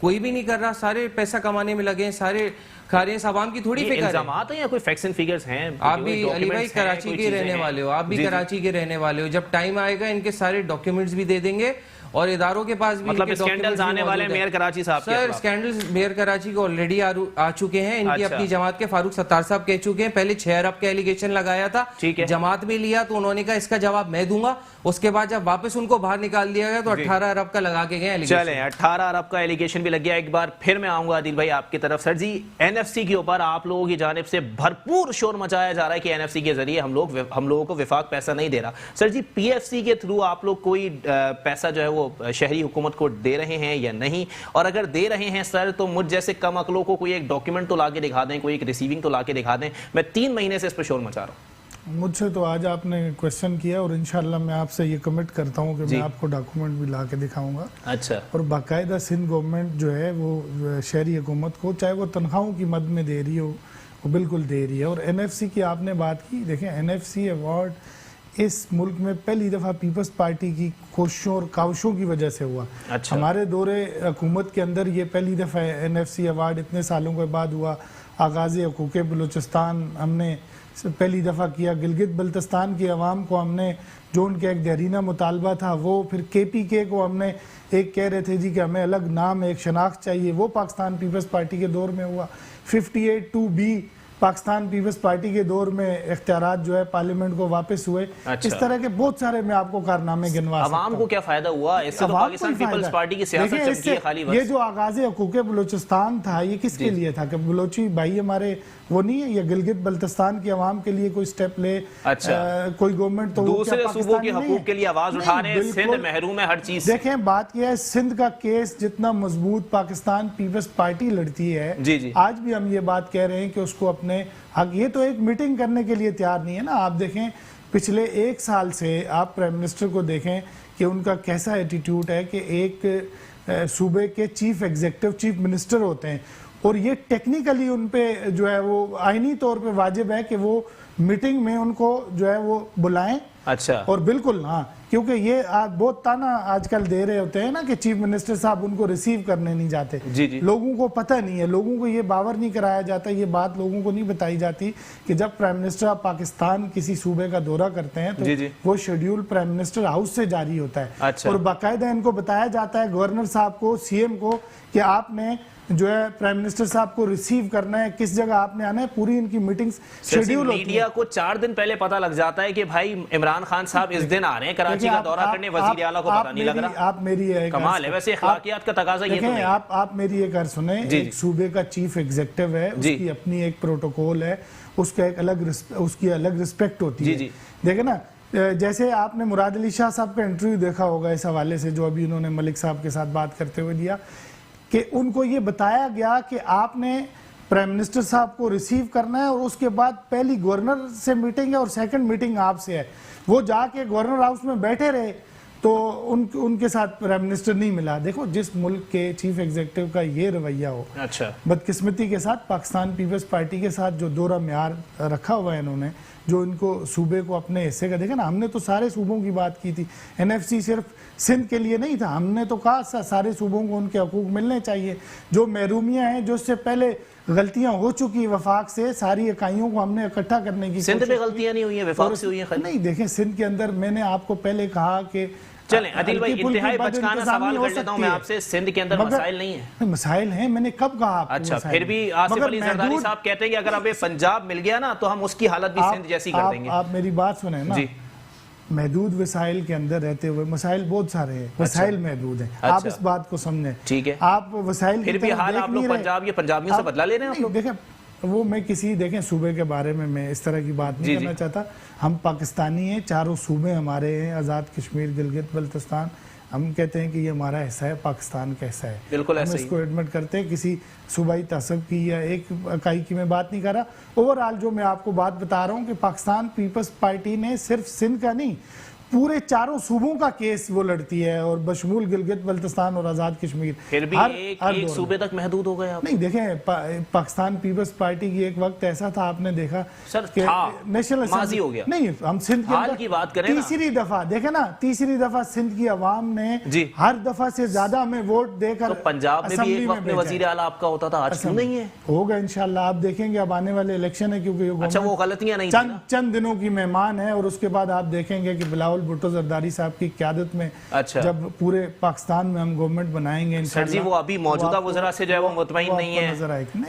कोई भी नहीं कर रहा, सारे पैसा कमाने में लगे हैं, सारे खा रहे हैं। आवाम की थोड़ी फिक्र है। या कोई फैक्ट्स एंड फिगर्स हैं? आप भी अली भाई कराची के रहने वाले हो, आप भी कराची के रहने वाले हो। जब टाइम आएगा इनके सारे डॉक्यूमेंट्स भी दे देंगे और इदारों के पास भी, मतलब स्कैंडल्स आने वाले हैं मेयर कराची साहब के। सर स्कैंडल्स मेयर कराची को ऑलरेडी आ चुके हैं। इनकी अपनी जमात के फारूक सत्तार साहब कह चुके हैं, पहले 6 अरब के एलिगेशन लगाया था, जमात में लिया तो उन्होंने कहा इसका जवाब मैं दूंगा। उसके बाद जब वापस उनको बाहर निकाल दिया गया तो 18 अरब का लगा के गए एलिगेशन। चले 18 अरब का एलिगेशन भी लग गया। एक बार फिर मैं आऊंगा आदिल भाई आपकी तरफ। सर जी, NFC के ऊपर आप लोगों की जानिब से भरपूर शोर मचाया जा रहा है कि NFC के जरिए हम लोगों को विफाक पैसा नहीं दे रहा। सर जी, PFC के थ्रू आप लोग कोई पैसा जो है वो शहरी हुकूमत को दे रहे हैं या नहीं? और अगर दे रहे हैं सर, तो मुझ जैसे कम अकलों को कोई एक डॉक्यूमेंट तो ला के दिखा दें, कोई एक रिसीविंग तो ला के दिखा दें। मैं 3 महीने से इस पर शोर मचा रहा हूँ। मुझसे तो आज आपने क्वेश्चन किया और इंशाल्लाह मैं आपसे ये कमिट करता हूँ कि मैं आपको डॉक्यूमेंट भी ला के दिखाऊंगा। अच्छा। और बाकायदा सिंध गवर्नमेंट जो है वो शहरी हुकूमत को, चाहे वो तनख्वाहों की मद में दे रही हो, वो बिल्कुल दे रही है। और NFC की आपने बात की, देखें NFC अवार्ड इस मुल्क में पहली दफ़ा पीपल्स पार्टी की कोशिशों और काविशों की वजह से हुआ। अच्छा। हमारे दौरे हुकूमत के अंदर ये पहली दफ़ा NFC अवार्ड इतने सालों के बाद हुआ। आगाज़ हकूक़ बलूचिस्तान हमने पहली दफ़ा किया, गिलगित बल्तिस्तान की आवाम को हमने, जो उनका एक देरीना मुतालबा था वो, फिर KPK को हमने एक कह रहे थे जी कि हमें अलग नाम, एक शनाख्त चाहिए, वो पाकिस्तान पीपल्स पार्टी के दौर में हुआ। 58(2)B पाकिस्तान पीपल्स पार्टी के दौर में इख्तियारात जो है पार्लियामेंट को वापस हुए। अच्छा। इस तरह के बहुत सारे मैं आपको कारनामे गिनवा सकता हूं। आवाम को क्या फायदा हुआ इससे? तो पाकिस्तान पीपल्स पार्टी की सियासत चमकी है खाली बस। ये जो आगाज़ हकूक़ बलूचिस्तान था, ये किसके लिए था? कि बलोची भाई हमारे वो नहीं है, ये गिलगित बल्तिस्तान की आवाम के लिए कोई स्टेप ले। अच्छा। कोई गवर्नमेंट तो दूसरे सूबों के हकूक के लिए आवाज उठा रहे हैं। सिंध महरूम है हर चीज से। देखें बात यह है, सिंध का केस जितना मजबूत पाकिस्तान पीपल्स पार्टी लड़ती है, जी। आज भी हम ये बात कह रहे हैं कि उसको अपने हक, ये तो एक मीटिंग करने के लिए तैयार नहीं है ना। आप देखें पिछले 1 साल से आप प्राइम मिनिस्टर को देखें कि उनका कैसा एटीट्यूड है कि एक सूबे के चीफ एग्जीक्यूटिव, चीफ मिनिस्टर होते हैं, और ये टेक्निकली उन पे जो है वो आईनी तौर पे वाजिब है कि वो मीटिंग में उनको जो है वो बुलाएं। अच्छा। और बिल्कुल हाँ, क्योंकि ये बहुत ताना आजकल दे रहे होते हैं ना कि चीफ मिनिस्टर साहब उनको रिसीव करने नहीं जाते। जी जी। लोगों को पता नहीं है, लोगों को ये बावर नहीं कराया जाता, ये बात लोगों को नहीं बताई जाती कि जब प्राइम मिनिस्टर ऑफ पाकिस्तान किसी सूबे का दौरा करते हैं तो जी जी। वो शेड्यूल प्राइम मिनिस्टर हाउस से जारी होता है। अच्छा। और बाकायदा इनको बताया जाता है गवर्नर साहब को, सीएम को, कि आपने जो है प्राइम मिनिस्टर साहब को रिसीव करना है, किस जगह आपने आना है, पूरी इनकी मीटिंग्स शेड्यूल होती है। मीडिया को 4 दिन पहले पता लग जाता है कि भाई इमरान खान साहब इस दिन आ रहे हैं कराची का दौरा करने, वजीर आला को पता नहीं लग रहा। आप मेरी कमाल है वैसे, अखलाकियात का तकाजा ये तो नहीं। आप मेरी एक सुने, एक सूबे का चीफ एग्जीक्यूटिव है, उसकी अपनी एक प्रोटोकॉल है, उसका एक उसकी अलग रिस्पेक्ट होती है। देखे ना, जैसे आपने मुराद अली शाह साहब का इंटरव्यू देखा होगा इस हवाले से, जो अभी उन्होंने मलिक साहब के साथ बात करते हुए दिया, कि उनको ये बताया गया कि आपने प्राइम मिनिस्टर साहब को रिसीव करना है और उसके बाद पहली गवर्नर से मीटिंग है और सेकंड मीटिंग आपसे है। वो जाके गवर्नर हाउस में बैठे रहे तो उनके साथ प्राइम मिनिस्टर नहीं मिला। देखो, जिस मुल्क के चीफ एग्जीक्यूटिव का ये रवैया हो, अच्छा, बदकिस्मती के साथ पाकिस्तान पीपल्स पार्टी के साथ जो दोरा म्यार रखा हुआ है इन्होंने, जो इनको सूबे को अपने हिस्से का, देखा ना, हमने तो सारे सूबों की बात की थी, एनएफसी सिर्फ सिंध के लिए नहीं था, हमने तो कहा सारे सूबों को उनके हकूक मिलने चाहिए। जो महरूमियाँ हैं, जो इससे पहले गलतियां हो चुकी वफाक से, सारी इकाइयों को हमने इकट्ठा करने की। सिंध में गलतियां नहीं हुई हैं, वफाक से हुई हैं। नहीं, देखें, सिंध के अंदर मैंने आपको पहले कहा कि चलें अदिल भाई, इंतहाई बचकाना सवाल कर लेता हूं मैं आपसे, सिंध के अंदर मसाइल नहीं है? मसाइल हैं, मैंने कब कहा? अच्छा, फिर भी आसिफ अली जरदारी साहब कहते हैं कि अगर हमें पंजाब मिल गया ना तो हम उसकी हालत भी सिंध जैसी कर देंगे। आप मेरी बात सुने ना, महदूद वसाइल के अंदर रहते हुए मसाइल बहुत सारे हैं, वसाइल महदूद हैं। आप इस बात को समझें, ठीक है? आप वसाइल फिर भी हाल आप लोग पंजाब ये पंजाबियों से बदला ले रहे हैं आप लोग। देखें, वो मैं किसी, देखें, सूबे के बारे में मैं इस तरह की बात नहीं करना चाहता। हम पाकिस्तानी हैं, चारों सूबे हमारे हैं, आज़ाद कश्मीर, गिलगित बल्तिस्तान, हम कहते हैं कि ये हमारा हिस्सा है, पाकिस्तान का हिस्सा है। बिल्कुल हम इसको एडमिट करते हैं, किसी सूबाई तसब की या एक इकाई की मैं बात नहीं कर रहा। ओवरऑल जो मैं आपको बात बता रहा हूँ कि पाकिस्तान पीपल्स पार्टी ने सिर्फ सिंध का नहीं, पूरे चारों सूबों का केस वो लड़ती है, और बशमूल गिलगित बल्तिस्तान और आज़ाद कश्मीर। फिर भी एक सूबे तक महदूद हो गए आप? नहीं, देखें, पाकिस्तान पीपल्स पार्टी की एक वक्त ऐसा था, आपने देखा सर, नेशनल माजी हो गया। नहीं, हम सिंध हाल की बात करें, तीसरी दफा देखे ना, तीसरी दफा सिंध की आवाम ने हर दफा से ज्यादा हमें वोट देकर, तो पंजाब में भी एक वक्त में वजीर आला आपका होता था, आज क्यों नहीं है? होगा इंशाल्लाह, आप देखेंगे, अब आने वाले इलेक्शन है, क्योंकि अच्छा, वो गलतियां नहीं, चंद दिनों की मेहमान है, और उसके बाद आप देखेंगे कि बिलावल भुट्टो जरदारी साहब की क़यादत में, अच्छा, जब पूरे पाकिस्तान में हम गवर्नमेंट बनाएंगे सर जी, वो अभी मौजूदा वज़रा से जो है वो मुतमईन नहीं है,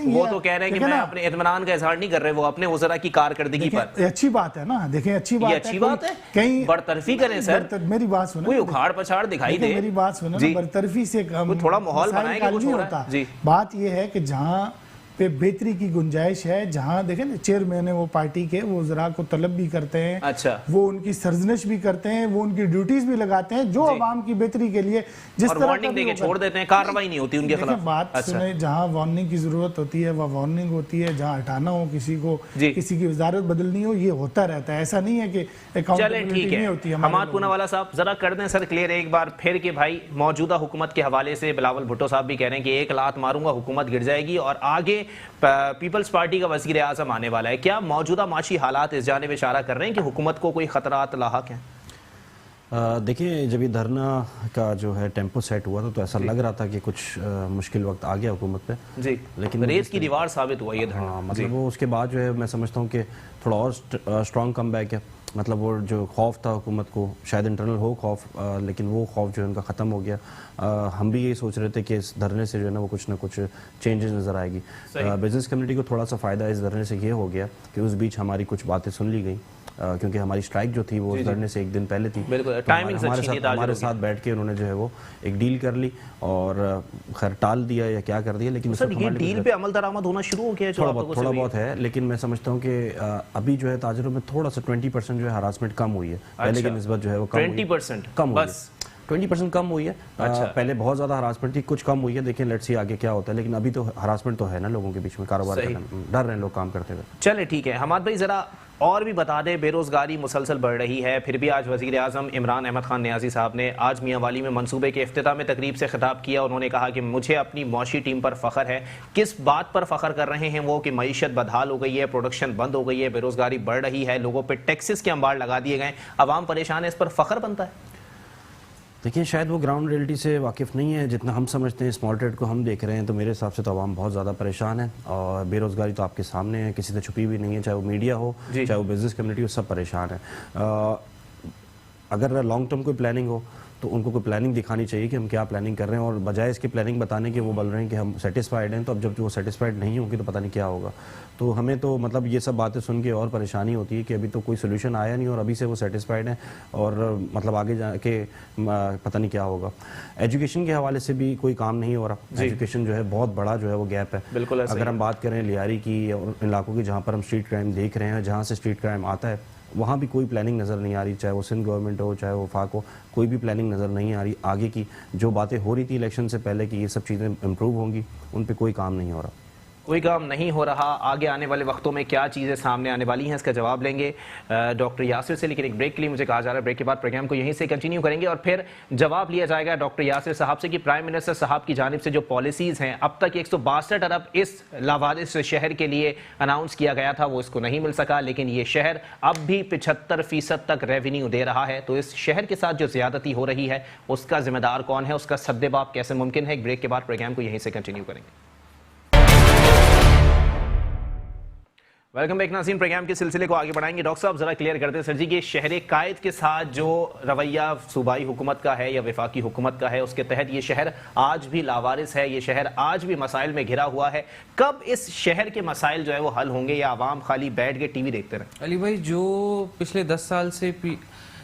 वो तो कह रहे हैं कि मैं अपने इत्मीनान का इजहार नहीं कर रहे, वो अपने वज़रा की कारकर्दगी पर। अच्छी बात है ना, देखें, अच्छी बात है, कहीं बरतरफी करें सर, मेरी बात सुनो, कोई उखाड़ पछाड़ दिखाई दे, मेरी बात सुनो, बरतरफी से थोड़ा माहौल बनाएंगे, कुछ होता है। बात यह है कि जहाँ पे बेहतरी की गुंजाइश है, जहाँ देखें ना, चेयरमैन है वो पार्टी के, वो ज़रा को तलब भी करते हैं, अच्छा, वो उनकी सर्जनिश भी करते हैं, वो उनकी ड्यूटीज भी लगाते हैं, जो अवाम की बेहतरी के लिए जिस तरह वार्निंग देके छोड़ देते हैं, कार्रवाई नहीं होती उनके खिलाफ। बात सुने, जहाँ वार्निंग की जरूरत होती है वह वार्निंग होती है, जहाँ हटाना हो किसी को, किसी की वजारत बदलनी हो, ये होता रहता है, ऐसा नहीं है कि अकाउंटेबिलिटी नहीं होती है। हमाद पूनावाला साहब, जरा कर दें सर क्लियर एक बार फिर कि भाई मौजूदा हुकूमत के हवाले से बिलावल भुट्टो साहब भी कह रहे हैं कि एक लात मारूंगा हुकूमत गिर जाएगी और आगे पीपल्स पार्टी का वज़ीर आज़म आने वाला है। क्या मौजूदा माशी हालात इस जानिब इशारा कर रहे हैं कि हुकूमत को कोई खतरात लाहक हैं? देखिए, जब ये धरना का जो है टेम्पो सेट हुआ था तो ऐसा लग रहा था कि कुछ मुश्किल वक्त आ गया हुकूमत पे जी, लेकिन रेत की दीवार साबित हुआ ये धरना। मतलब वो उसके बाद जो है मैं समझता हूँ कि थोड़ा और स्ट्रॉन्ग कम बैक है। मतलब वो जो खौफ था हुकूमत को, शायद इंटरनल हो खौफ, लेकिन वो खौफ जो है उनका ख़त्म हो गया। हम भी यही सोच रहे थे कि इस धरने से जो है ना वो कुछ ना कुछ चेंजेस नज़र आएगी। बिजनेस कम्युनिटी को थोड़ा सा फ़ायदा इस धरने से ये हो गया कि उस बीच हमारी कुछ बातें सुन ली गई, क्योंकि हमारी स्ट्राइक जो थी वो उस धरने से एक दिन पहले थी। हमारे साथ बैठ के उन्होंने जो है वो एक डील कर ली और खैर टाल दिया या क्या कर दिया, लेकिन सर ये डील पे अमल दरामद होना शुरू हो गया, थोड़ा बहुत है, लेकिन मैं समझता हूँ कि अभी जो है ताजरों में थोड़ा सा 20% जो है हरासमेंट कम हुई है, पहले की निस्बत जो है वो 20% कम हुई है। 20% कम हुई है। अच्छा। पहले बहुत ज़्यादा हरासमेंट थी, कुछ कम हुई है, देखिए लेट्स सी आगे क्या होता है, लेकिन अभी तो हरासमेंट तो है ना लोगों के बीच में, कारोबार सही। करने में डर रहे हैं लोग काम करते हुए। चले ठीक है, हमाद भाई ज़रा और भी बता दें, बेरोज़गारी मुसलसल बढ़ रही है, फिर भी आज वज़ीर आज़म इमरान अहमद ख़ान नियाज़ी साहब ने आज मियांवाली में मंसूबे के इफ्तिताह में तकरीब से खिताब किया। उन्होंने कहा कि मुझे अपनी मौशी टीम पर फ़ख्र है। किस बात पर फ़ख्र कर रहे हैं वो कि मईशत बदहाल हो गई है, प्रोडक्शन बंद हो गई है, बेरोज़गारी बढ़ रही है, लोगों पर टैक्सेस के अंबार लगा दिए गए, अवाम परेशान है, इस पर फ़ख्र बनता है? देखिए शायद वो ग्राउंड रियलिटी से वाकिफ़ नहीं है जितना हम समझते हैं। स्मॉल ट्रेड को हम देख रहे हैं तो मेरे हिसाब से तो आवाम बहुत ज़्यादा परेशान है, और बेरोज़गारी तो आपके सामने है, किसी से छुपी हुई नहीं है, चाहे वो मीडिया हो चाहे वो बिज़नेस कम्युनिटी हो, सब परेशान है। अगर लॉन्ग टर्म कोई प्लानिंग हो तो उनको कोई प्लानिंग दिखानी चाहिए कि हम क्या प्लानिंग कर रहे हैं, और बजाय इसके प्लानिंग बताने के वो बोल रहे हैं कि हम सेटिस्फाइड हैं। तो अब जब वो सेटिस्फाइड नहीं होंगे तो पता नहीं क्या होगा। तो हमें तो मतलब ये सब बातें सुन के और परेशानी होती है कि अभी तो कोई सोल्यूशन आया नहीं और अभी से वो सेटिस्फाइड हैं, और मतलब आगे जाके पता नहीं क्या होगा। एजुकेशन के हवाले से भी कोई काम नहीं हो रहा। एजुकेशन जो है बहुत बड़ा जो है वो गैप है। बिल्कुल। अगर हम बात करें लियारी की और इलाकों की जहाँ पर हम स्ट्रीट क्राइम देख रहे हैं, जहाँ से स्ट्रीट क्राइम आता है वहाँ भी कोई प्लानिंग नज़र नहीं आ रही, चाहे वो सिंध गवर्नमेंट हो चाहे वो वफाक हो, कोई भी प्लानिंग नज़र नहीं आ रही। आगे की जो बातें हो रही थी इलेक्शन से पहले कि ये सब चीज़ें इम्प्रूव होंगी, उन पे कोई काम नहीं हो रहा। कोई काम नहीं हो रहा। आगे आने वाले वक्तों में क्या चीज़ें सामने आने वाली हैं, इसका जवाब लेंगे डॉक्टर यासिर से, लेकिन एक ब्रेक के लिए मुझे कहा जा रहा है। ब्रेक के बाद प्रोग्राम को यहीं से कंटिन्यू करेंगे और फिर जवाब लिया जाएगा डॉक्टर यासिर साहब से कि प्राइम मिनिस्टर साहब की जानिब से जो पॉलिसीज़ हैं, अब तक 162 अरब इस लावारिस शहर के लिए अनाउंस किया गया था, वो इसको नहीं मिल सका, लेकिन ये शहर अब भी 75% तक रेवेन्यू दे रहा है। तो इस शहर के साथ जो ज़्यादती हो रही है उसका जिम्मेदार कौन है, उसका सद्देबाप कैसे मुमकिन है? एक ब्रेक के बाद प्रोग्राम को यहीं से कंटिन्यू करेंगे। वेलकम बैक नाज़रीन, प्रोग्राम के सिलसिले को आगे बढ़ाएंगे। डॉक्टर साहब जरा क्लियर करते हैं सर जी कि शहर कायद के साथ जो रवैया सूबाई हुकूमत का है या वफाकी हुकूमत का है, उसके तहत ये शहर आज भी लावारिस है, ये शहर आज भी मसाइल में घिरा हुआ है। कब इस शहर के मसाइल जो है वो हल होंगे या आवाम खाली बैठ के टीवी देखते रहे? अली भाई, जो पिछले 10 साल से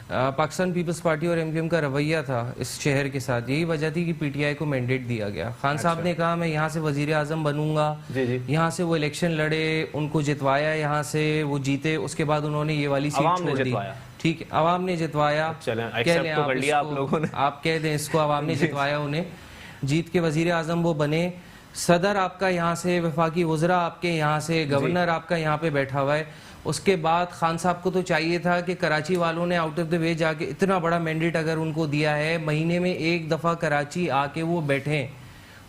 पाकिस्तान पीपल्स पार्टी और एमक्यूएम का रवैया था इस शहर के साथ, यही वजह थी कि पीटीआई को मैंडेट दिया गया। खान साहब ने कहा मैं यहाँ से वजीर आजम बनूंगा, यहाँ से वो इलेक्शन लड़े, उनको जितवाया, यहाँ से वो जीते, उसके बाद उन्होंने ये वाली सीट छोड़ दी। ठीक है, आवाम ने जितवाया, कह लें आप लोगों ने, आप कह दें इसको, आवाम ने जितवाया उन्हें, जीत के वजीर आजम वो बने। सदर आपका यहाँ से, वफाकी वज़रा आपके यहाँ से, गवर्नर आपका यहाँ पे बैठा हुआ है। उसके बाद खान साहब को तो चाहिए था कि कराची वालों ने आउट ऑफ द वे जाके इतना बड़ा मैंडेट अगर उनको दिया है, महीने में एक दफ़ा कराची आके वो बैठें,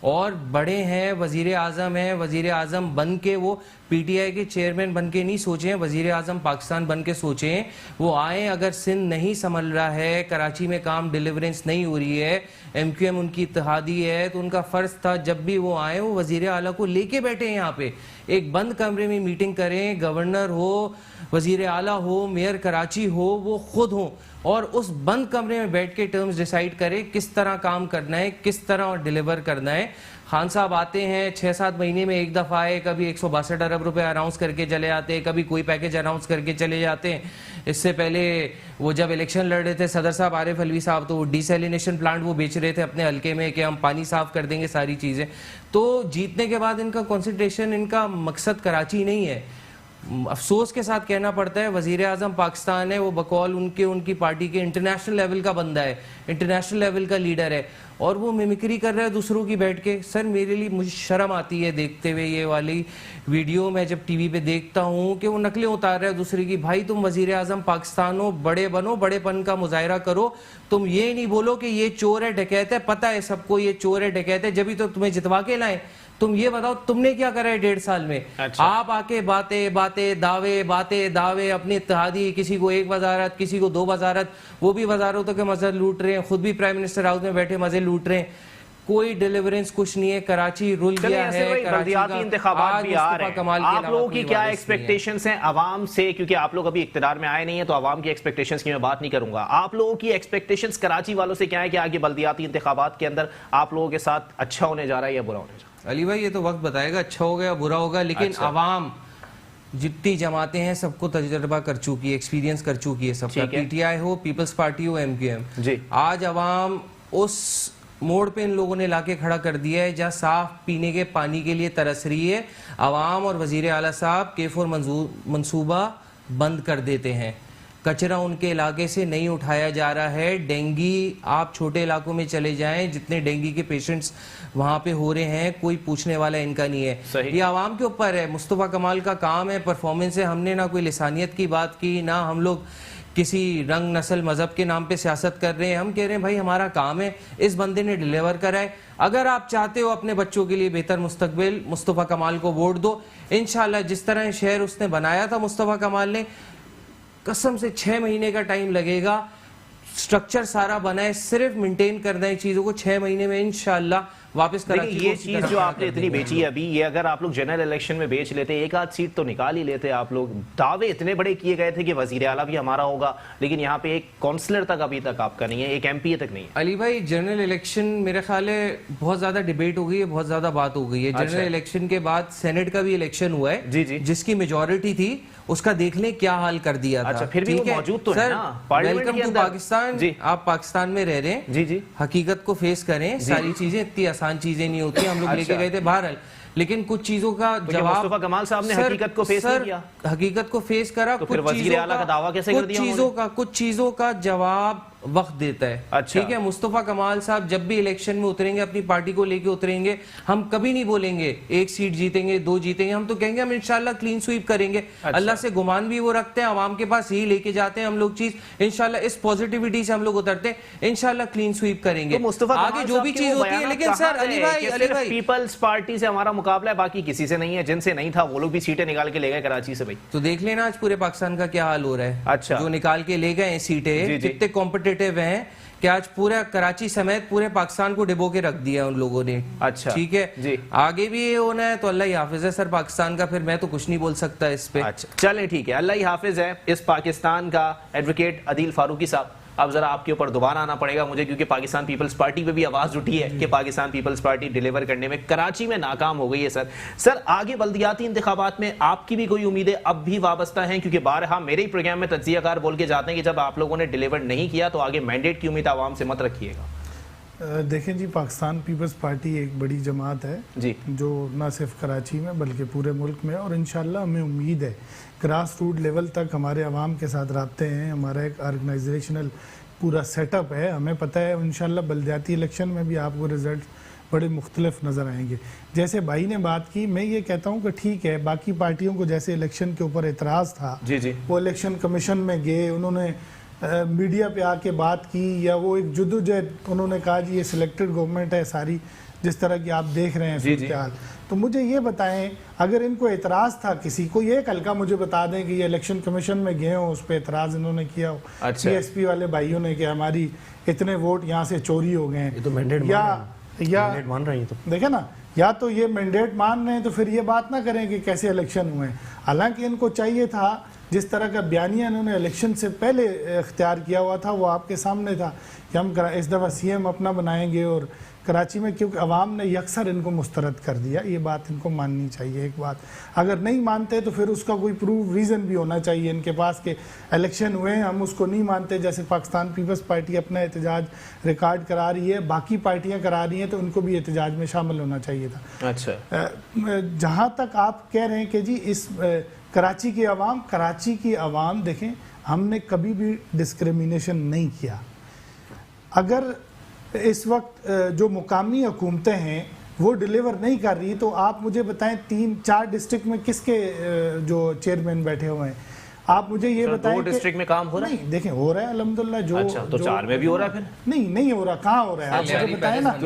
और बड़े हैं, वजीर आज़म हैं, वजीर आज़म बन के वो पीटीआई के चेयरमैन बन के नहीं सोचें, वजीर आज़म पाकिस्तान बन के सोचें। वो आए, अगर सिंध नहीं संभल रहा है, कराची में काम डिलीवरेंस नहीं हो रही है, एमक्यूएम उनकी इत्तेहादी है, तो उनका फ़र्ज़ था जब भी वो आए वो वजीर आला को लेके बैठे यहाँ पे, एक बंद कमरे में मीटिंग करें, गवर्नर हो, वजीर आला हो, मेयर कराची हो, वो खुद हो, और उस बंद कमरे में बैठ के टर्म्स डिसाइड करें किस तरह काम करना है, किस तरह डिलीवर करना है। खान साहब आते हैं 6-7 महीने में एक दफ़ा आए, कभी 162 अरब रुपए अनाउंस करके चले जाते हैं, कभी कोई पैकेज अनाउंस करके चले जाते हैं। इससे पहले वो जब इलेक्शन लड़ रहे थे सदर साहब आरिफ अलवी साहब, तो वो डिसैलिनेशन प्लांट वो बेच रहे थे अपने हल्के में कि हम पानी साफ कर देंगे, सारी चीज़ें। तो जीतने के बाद इनका कॉन्सेंट्रेशन, इनका मकसद कराची नहीं है। अफसोस के साथ कहना पड़ता है, वजीर आज़म पाकिस्तान है, वो बकौल उनकी पार्टी के इंटरनेशनल लेवल का बंदा है, इंटरनेशनल लेवल का लीडर है, और वो मिमिक्री कर रहा है दूसरों की बैठ के। सर मेरे लिए, मुझे शर्म आती है देखते हुए ये वाली वीडियो। मैं जब टीवी पे देखता हूँ कि वो नकलें उतार रहे हैं दूसरे की। भाई तुम वजीर आज़म पाकिस्तान हो, बड़े बनो, बड़ेपन का मुजाहरा करो। तुम ये नहीं बोलो कि ये चोर है, डकैत है, पता है सबको ये चोर है, डकैत है, जब भी तो तुम्हें जितवा के लाए। तुम ये बताओ तुमने क्या करा है 1.5 साल में? अच्छा। आप आके बातें दावे अपनी इत्तेहादी, किसी को 1 वजारत, किसी को 2 वजारत, वो भी वजारतों के मजे लूट रहे हैं, खुद भी प्राइम मिनिस्टर हाउस में बैठे मजे लूट रहे हैं। कोई डिलीवरेंस कुछ नहीं है, कराची रुल गया है। बल्दियाती इंतखाबात भी आ रहे हैं, आप लोगों की क्या एक्सपेक्टेशंस हैं आवाम से? क्योंकि आप लोग अभी इक्तिदार में आए नहीं है तो आवाम की एक्सपेक्टेशंस की मैं बात नहीं करूंगा। आप लोगों की एक्सपेक्टेशंस कराची वालों से क्या है कि आगे बल्दियाती इंतखाबात के अंदर आप लोगों के साथ अच्छा होने जा रहा है या बुरा होने जा रहा है? अली भाई ये तो वक्त बताएगा अच्छा होगा या बुरा होगा, लेकिन आवाम जितनी जमातें हैं सबको तजुर्बा कर चुकी है, एक्सपीरियंस कर चुकी है सबका। पीटीआई हो, पीपल्स पार्टी हो, एमक्यूएम, आज आवाम उस मोड़ पे इन लोगों ने लाके खड़ा कर दिया है जहाँ साफ पीने के पानी के लिए तरस रही है। आवाम और वजीर आला साहब K4 मंसूबा बंद कर देते हैं। कचरा उनके इलाके से नहीं उठाया जा रहा है। डेंगी, आप छोटे इलाकों में चले जाएं, जितने डेंगी के पेशेंट्स वहां पे हो रहे हैं, कोई पूछने वाला इनका नहीं है। सही। ये आवाम के ऊपर है। मुस्तफ़ा कमाल का काम है, परफॉर्मेंस है। हमने ना कोई लिसानियत की बात की, ना हम लोग किसी रंग नस्ल मजहब के नाम पे सियासत कर रहे हैं। हम कह रहे हैं भाई हमारा काम है, इस बंदे ने डिलीवर करा है। अगर आप चाहते हो अपने बच्चों के लिए बेहतर मुस्तकबिल, मुस्तफ़ा कमाल को वोट दो। इंशाल्लाह जिस तरह शहर उसने बनाया था मुस्तफ़ा कमाल ने, कसम से 6 महीने का टाइम लगेगा। स्ट्रक्चर सारा बना है, सिर्फ मेंटेन करना है चीजों को। 6 महीने में इंशाल्लाह वापस कराची देखिए को ये उसी चीज तरह जो बना आपने कर इतनी देंगे। बेची है अभी, ये अगर आप लोग जनरल इलेक्शन में बेच लेते, एक आध सीट तो निकाल ही लेते आप लोग। दावे इतने बड़े किए गए थे कि वजीर आला भी हमारा होगा, लेकिन यहाँ पे एक काउंसलर तक अभी तक आपका नहीं है, एक एमपी तक नहीं है। अली भाई, जनरल इलेक्शन मेरे ख्याल है बहुत ज्यादा डिबेट हो गई है, बहुत ज्यादा बात हो गई है। अच्छा। जनरल इलेक्शन के बाद सेनेट का भी इलेक्शन हुआ है, जी, जी। जिसकी मेजोरिटी थी, उसका देख लें क्या हाल कर दिया था। अच्छा, फिर भी ठीक वो मौजूद तो है सर, ना, पार्लियामेंट वेलकम के टू अंदर। पाकिस्तान। जी। आप पाकिस्तान में रह रहे हैं, जी जी। हकीकत को फेस करें। सारी चीजें इतनी आसान चीजें नहीं होती। हम लोग लेके अच्छा। गए थे बहरहाल, लेकिन कुछ चीजों का तो क्या जवाब मुस्तफा कमाल साहब ने सर, हकीकत को फेस सर, नहीं किया? हकीकत को फेस करा। तो फिर कुछ वजीर चीजों आला का दावा कैसे कर दिया कुछ चीजों का जवाब वक्त देता है। अच्छा। ठीक है, मुस्तफा कमाल साहब जब भी इलेक्शन में उतरेंगे, अपनी पार्टी को लेके उतरेंगे, हम कभी नहीं बोलेंगे 1 सीट जीतेंगे, 2 जीतेंगे। हम तो कहेंगे हम इंशाल्लाह क्लीन स्वीप करेंगे। अच्छा। अल्लाह से गुमान भी वो रखते हैं, आवाम के पास यही लेके जाते हैं हम लोग चीज। इंशाल्लाह इस पॉजिटिविटी से हम लोग उतरते हैं, इंशाल्लाह क्लीन स्वीप करेंगे। तो मुस्तफा आगे जो भी चीज होती है, लेकिन सर अली भाई पीपल्स पार्टी से हमारा मुकाबला है, बाकी किसी से नहीं है। जिनसे नहीं था वो लोग भी सीटें निकाल के ले गए कराची से भाई। तो देख लेना आज पूरे पाकिस्तान का क्या हाल हो रहा है। अच्छा। जो निकाल के ले गए जी, सीटें, जी। कितने कॉम्पिटिटिव हैं कि आज पूरा कराची समेत पूरे पाकिस्तान को डिबो के रख दिया उन लोगों ने। अच्छा। ठीक है जी। आगे भी ये होना है तो अल्लाह ही हाफिज है सर पाकिस्तान का। फिर मैं तो कुछ नहीं बोल सकता इस पे। अच्छा चलें ठीक है, अल्लाह ही हाफिज है इस पाकिस्तान का। एडवोकेट अदील फारूकी साहब, अब जरा आपके ऊपर दोबारा आना पड़ेगा मुझे, क्योंकि पाकिस्तान पीपल्स पार्टी पे भी आवाज उठी है कि पाकिस्तान पीपल्स पार्टी डिलीवर करने में कराची में नाकाम हो गई है। सर आगे बल्दियाती इंतखाबात में आपकी भी कोई उम्मीदें अब भी वाबस्ता हैं? क्योंकि बारहा मेरे ही प्रोग्राम में तज्जियाकार बोल के जाते हैं कि जब आप लोगों ने डिलीवर नहीं किया तो आगे मैंडेट की उम्मीद आवाम से मत रखिएगा। देखें जी, पाकिस्तान पीपल्स पार्टी एक बड़ी जमात है जी, जो न सिर्फ कराची में बल्कि पूरे मुल्क में, और इंशाल्लाह हमें उम्मीद है ग्रास रूट लेवल तक हमारे अवाम के साथ राब्ते हैं, हमारा एक ऑर्गेनाइजेशनल पूरा सेटअप है। हमें पता है इंशाल्लाह बल्दियाती इलेक्शन में भी आपको रिजल्ट बड़े मुख्तलिफ नज़र आएंगे। जैसे भाई ने बात की, मैं ये कहता हूँ कि ठीक है, बाकी पार्टियों को जैसे इलेक्शन के ऊपर एतराज़ था, जी जी, वो इलेक्शन कमीशन में गए, उन्होंने मीडिया पे आके बात की, या वो एक जुदोजहद उन्होंने कहा जी ये सिलेक्टेड गवर्नमेंट है सारी, जिस तरह की आप देख रहे हैं जी, जी। सूरत-ए-हाल। तो मुझे ये बताएं, अगर इनको एतराज़ था किसी को, ये हल्का मुझे बता दें कि ये इलेक्शन कमीशन में गए हो, उस पर एतराज़ इन्होंने किया हो, अच्छा। CSP वाले भाइयों ने कि हमारी इतने वोट यहाँ से चोरी हो गए ये तो मैंडेट हैं, या मैंडेट मान रही है तो देखे ना, या तो ये मैंडेट मान रहे हैं तो फिर ये बात ना करें कि कैसे इलेक्शन हुए हैं। हालांकि इनको चाहिए था, जिस तरह का बयानिया इन्होंने इलेक्शन से पहले इख्तियार किया हुआ था वो आपके सामने था कि हम इस दफ़ा CM अपना बनाएंगे, और कराची में क्योंकि अवाम ने यकसर इनको मुस्तरद कर दिया, ये बात इनको माननी चाहिए। एक बात अगर नहीं मानते तो फिर उसका कोई प्रूव रीज़न भी होना चाहिए इनके पास कि इलेक्शन हुए हैं, हम उसको नहीं मानते। जैसे पाकिस्तान पीपल्स पार्टी अपना एहतजाज रिकॉर्ड करा रही है, बाकी पार्टियां करा रही हैं, तो उनको भी एहतजाज में शामिल होना चाहिए था। अच्छा, जहाँ तक आप कह रहे हैं कि जी इस कराची की आवाम देखें, हमने कभी भी डिस्क्रिमिनेशन नहीं किया। अगर इस वक्त जो मुकामी हुकूमतें हैं वो डिलीवर नहीं कर रही, तो आप मुझे बताएं 3-4 डिस्ट्रिक्ट में किसके जो चेयरमैन बैठे हुए हैं, आप मुझे ये बताएं। 2 डिस्ट्रिक्ट में काम हो रहा है? नहीं, देखें हो रहा है अल्हम्दुलिल्लाह। जो अच्छा, तो 4 में भी हो रहा है? फिर नहीं हो रहा, कहाँ हो रहा है? आप मुझे बताएं ना।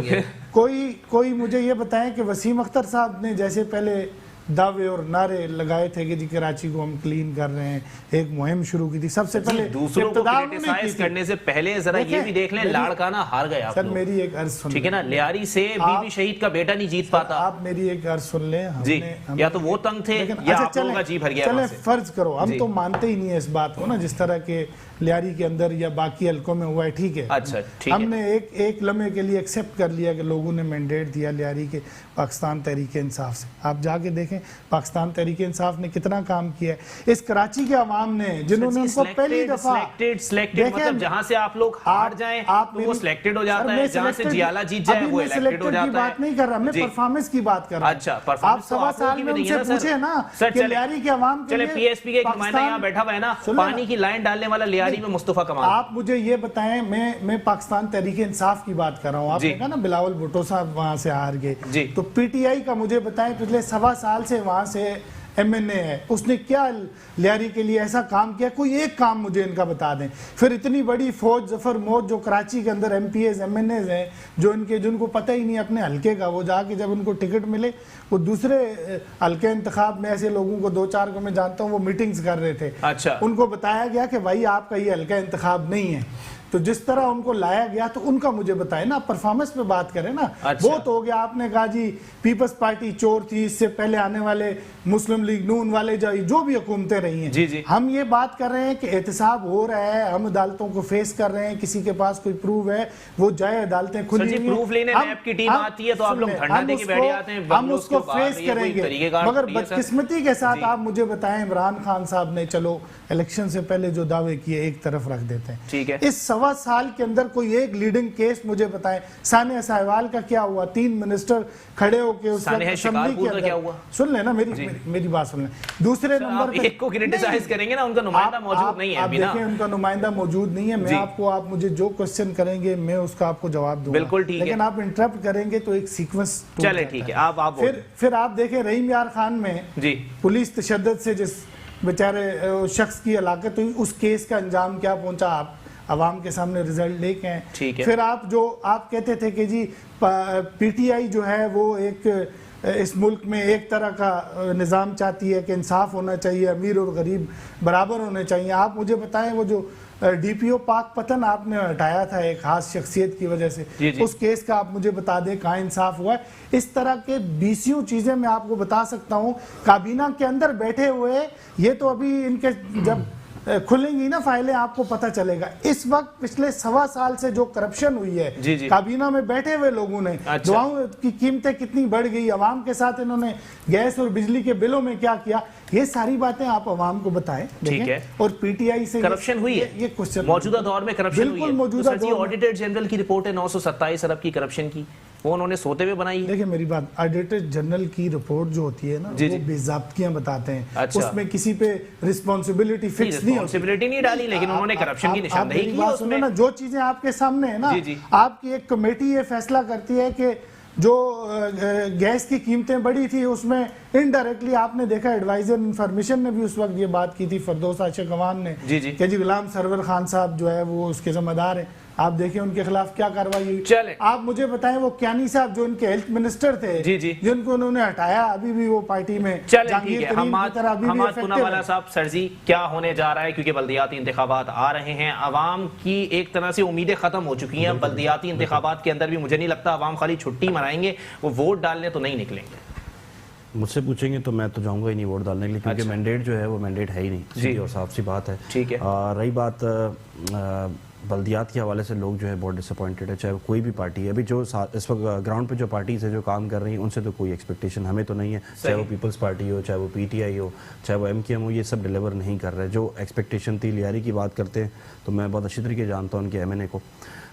कोई मुझे ये बताएं कि वसीम अख्तर साहब ने जैसे पहले दावे और नारे लगाए थे कि जी कराची को हम क्लीन कर रहे हैं, एक मुहिम शुरू की थी सबसे पहले, दूसरों को क्रिटिसाइज करने से पहले जरा ये भी देख लें, लाड़काना हार गए आप सर लोग। मेरी एक अर्ज सुन, ठीक है ना, लियारी से बीबी शहीद का बेटा नहीं जीत पाता। आप मेरी एक अर्ज सुन लें। जी, या तो वो तंग थे या आप लोगों का जी भर गया। चले फर्ज करो, हम तो मानते ही नहीं है इस बात को ना, जिस तरह के लियारी के अंदर या बाकी हल्कों में हुआ है, ठीक है। अच्छा, ठीक है। हमने एक लम्हे के लिए एक्सेप्ट कर लिया कि लोगों ने मैंडेट दिया लियारी के पाकिस्तान तहरीक इंसाफ से। आप जाके देखें देखें पाकिस्तान तहरीक इंसाफ ने कितना काम किया है। इस कराची के अवाम ने जिन्होंने उनको पहली दफा मतलब जहां से आप लोग हार जाएं तो वो सिलेक्टेड हो जाता है, जहां से जियाला जीत जाए वो इलेक्टेड हो जाता है। बात नहीं कर रहा मैं, परफॉर्मेंस की बात कर रहा हूं। अच्छा, आप सवा साल में उनसे पूछे ना कि लियारी के अवाम के लिए पीएसपी का एक नुमाइंदा यहां बैठा हुआ है ना, पानी की लाइन डालने वाला लियारी में मुस्तफा कमाल। आप मुझे ये बताएं, मैं पाकिस्तान तहरीक इंसाफ की बात कर रहा हूं। आपने कहा ना बिलावल भुट्टो साहब वहां से हार गए, तो पीटीआई का मुझे बताएं पिछले सवा साल से वहां से एमएनए है, उसने क्या लियारी के लिए ऐसा काम किया? कोई एक काम मुझे इनका बता दें। फिर इतनी बड़ी फौज जफर मौत जो कराची के अंदर एमपीएस एमएनएज हैं जो इनके जिनको पता ही नहीं अपने हल्के का, वो जाके जब उनको टिकट मिले वो दूसरे हल्के इंतखाब में ऐसे लोगों को 2-4 को मैं जानता हूँ वो मीटिंग्स कर रहे थे। अच्छा, उनको बताया गया कि भाई आपका ये हल्का इंतखाब नहीं है, तो जिस तरह उनको लाया गया तो उनका मुझे बताए ना, परफॉर्मेंस पे बात करें ना। अच्छा। बहुत हो गया, आपने कहा जी पीपल्स पार्टी चोर थी, इससे पहले आने वाले मुस्लिम लीग नून वाले जो भी हुकूमतें रही हैं। जी जी। हम ये बात कर रहे हैं कि एहतसाब हो रहा है, हम अदालतों को फेस कर रहे हैं, किसी के पास कोई प्रूफ है वो जाए अदालतें खुली हुई हैं। प्रूफ लेने नैब की टीम आती है तो आप लोग धरना देके बैठ जाते हैं, हम उसको फेस करेंगे। मगर बदकिस्मती के साथ आप मुझे बताएं, इमरान खान साहब ने चलो इलेक्शन से पहले जो दावे किए एक तरफ रख देते हैं, ठीक है। इस सवा साल के अंदर कोई एक लीडिंग केस मुझे बताएं। सानिया सहवाल का क्या हुआ? 3 मिनिस्टर खड़े होके उस असेंबली के अंदर, सुन लेना मेरी बात सुन लें। दूसरे नंबर पे एक को क्रिटिसाइज करेंगे ना, उनका नुमाइंदा मौजूद नहीं है अभी ना। देखिए उनका नुमाइंदा मौजूद नहीं है, मैं आपको, आप मुझे जो क्वेश्चन करेंगे मैं उसका आपको जवाब दूंगा, बिल्कुल ठीक है। लेकिन आप इंटरप्ट करेंगे तो एक सीक्वेंस चले, ठीक है। आप फिर आप देखें रहीम यार खान में जी पुलिस तशद्दुद से जिस बेचारे शख्स की हलाकत हुई, उस केस का अंजाम क्या पहुंचा, आप अवाम के सामने रिजल्ट लेके हैं। ठीक है। फिर आप कहते थे कि जी पीटीआई जो है वो एक इस मुल्क में एक तरह का निज़ाम चाहती है कि इंसाफ होना चाहिए, अमीर और गरीब बराबर होने चाहिए। आप मुझे बताएं वो जो डीपीओ पाक पतन आपने हटाया था एक खास शख्सियत की वजह से, जी जी। उस केस का आप मुझे बता दें कहाँ इंसाफ हुआ है? इस तरह के 20 चीजें मैं आपको बता सकता हूँ। काबीना के अंदर बैठे हुए ये तो अभी इनके जब खुलेंगी ना फाइलें आपको पता चलेगा। इस वक्त पिछले सवा साल से जो करप्शन हुई है जी जी। काबीना में बैठे हुए लोगों ने, अच्छा। दवाओं की कीमतें कितनी बढ़ गई, अवाम के साथ इन्होंने गैस और बिजली के बिलों में क्या किया, ये सारी बातें आप अवाम को बताएं। ठीक है। और पीटीआई से करप्शन हुई है, ये क्वेश्चन मौजूदा दौर में करप्शन हुई है। बिल्कुल मौजूदा दौर में। ऑडिटर जनरल की रिपोर्ट है 927 अरब की करप्शन की, वो उन्होंने सोते हुए बनाई है। देखिए मेरी बात, ऑडिटर जनरल की रिपोर्ट जो होती है ना वो बेज़ाब्तियां बताते हैं। अच्छा। उसमें किसी पे रिस्पॉन्सिबिलिटी फिक्स नहीं होती, नहीं डाली, लेकिन उन्होंने करप्शन की निशानदेही की है उसमें। ना जो चीजें आपके सामने है ना, आपकी एक कमेटी ये फैसला करती है कि जो गैस की कीमतें बढ़ी थी उसमें इनडायरेक्टली आपने देखा एडवाइजर इंफॉर्मेशन ने भी उस वक्त ये बात की थी, फरदौस आशिक अवान ने, कि जी गुलाम सरवर खान साहब जो है वो उसके जिम्मेदार हैं। आप देखिए उनके खिलाफ क्या कार्रवाई हुई। चले। आप मुझे बताएं वो क्यानी साहब जो उनके हेल्थ मिनिस्टर थे, जी जी, जिनको उन्होंने हटाया, अभी भी वो पार्टी में जहांगीर तरीन की तरह अभी भी पूनावाला साहब, सरजी क्या होने जा रहा है? क्योंकि बल्दियाती इंतखाबात आ रहे हैं, अवाम की एक तरह से उम्मीदें खत्म हो चुकी हैं। बल्दियाती इंतखाबात के अंदर भी मुझे नहीं लगता अवाम खाली छुट्टी मनाएंगे, वो वोट डालने तो नहीं निकलेंगे। मुझसे पूछेंगे तो मैं तो जाऊंगा ही नहीं वोट डालने के लिए, क्योंकि मैंडेट जो है वो मैंडेट है ही नहीं, सीधी और साफ सी बात है। ठीक है। रही बात बल्दियात के हवाले से, लोग जो है बहुत डिसअपॉइंटेड है, चाहे वो कोई भी पार्टी है। अभी जो इस वक्त ग्राउंड पे जो पार्टीज है जो काम कर रही हैं उनसे तो कोई एक्सपेक्टेशन हमें तो नहीं है, चाहे वो पीपल्स पार्टी हो, चाहे वो पीटीआई हो, चाहे वो एमकेएम हो, ये सब डिलीवर नहीं कर रहे। जो एक्सपेक्टेशन थी, लियारी की बात करते हैं तो मैं बहुत अच्छी तरीके जानता हूँ उनके एमएनए को,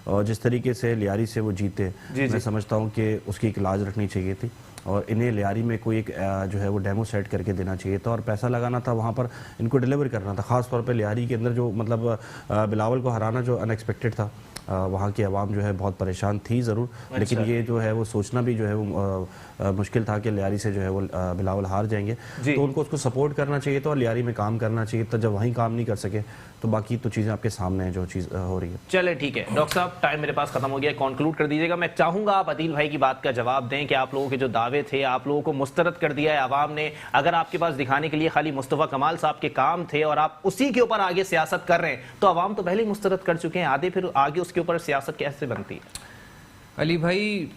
और जिस तरीके से लियारी से वो जीते, मैं समझता हूँ कि उसकी एक लाज रखनी चाहिए थी, और इन्हें लियारी में कोई एक जो है वो डेमो सेट करके देना चाहिए था, और पैसा लगाना था वहाँ पर, इनको डिलीवर करना था। ख़ास तौर पे लियारी के अंदर जो मतलब बिलावल को हराना जो अनएक्सपेक्टेड था, वहाँ की आवाम जो है बहुत परेशान थी ज़रूर। अच्छा। लेकिन ये जो है वो सोचना भी जो है वो मुश्किल था कि लियारी से जो है वो बिलावल हार जाएंगे, तो उनको उसको सपोर्ट करना चाहिए था और लियारी में काम करना चाहिए था। जब वहीं काम नहीं कर सके तो बाकी तो चीज़ें आपके सामने हैं जो चीज़ हो रही है। चले ठीक है डॉक्टर साहब, टाइम मेरे पास खत्म हो गया, कंक्लूड कर दीजिएगा। मैं चाहूंगा आप अदील भाई की बात का जवाब दें कि आप लोगों के जो दावे थे, आप लोगों को मुस्तरद कर दिया है आवाम ने। अगर आपके पास दिखाने के लिए खाली मुस्तफ़ा कमाल साहब के काम थे और आप उसी के ऊपर आगे सियासत कर रहे हैं, तो आवाम तो पहले ही मुस्तरद कर चुके हैं आधे, फिर आगे उसके ऊपर सियासत कैसे बनती है? अली भाई,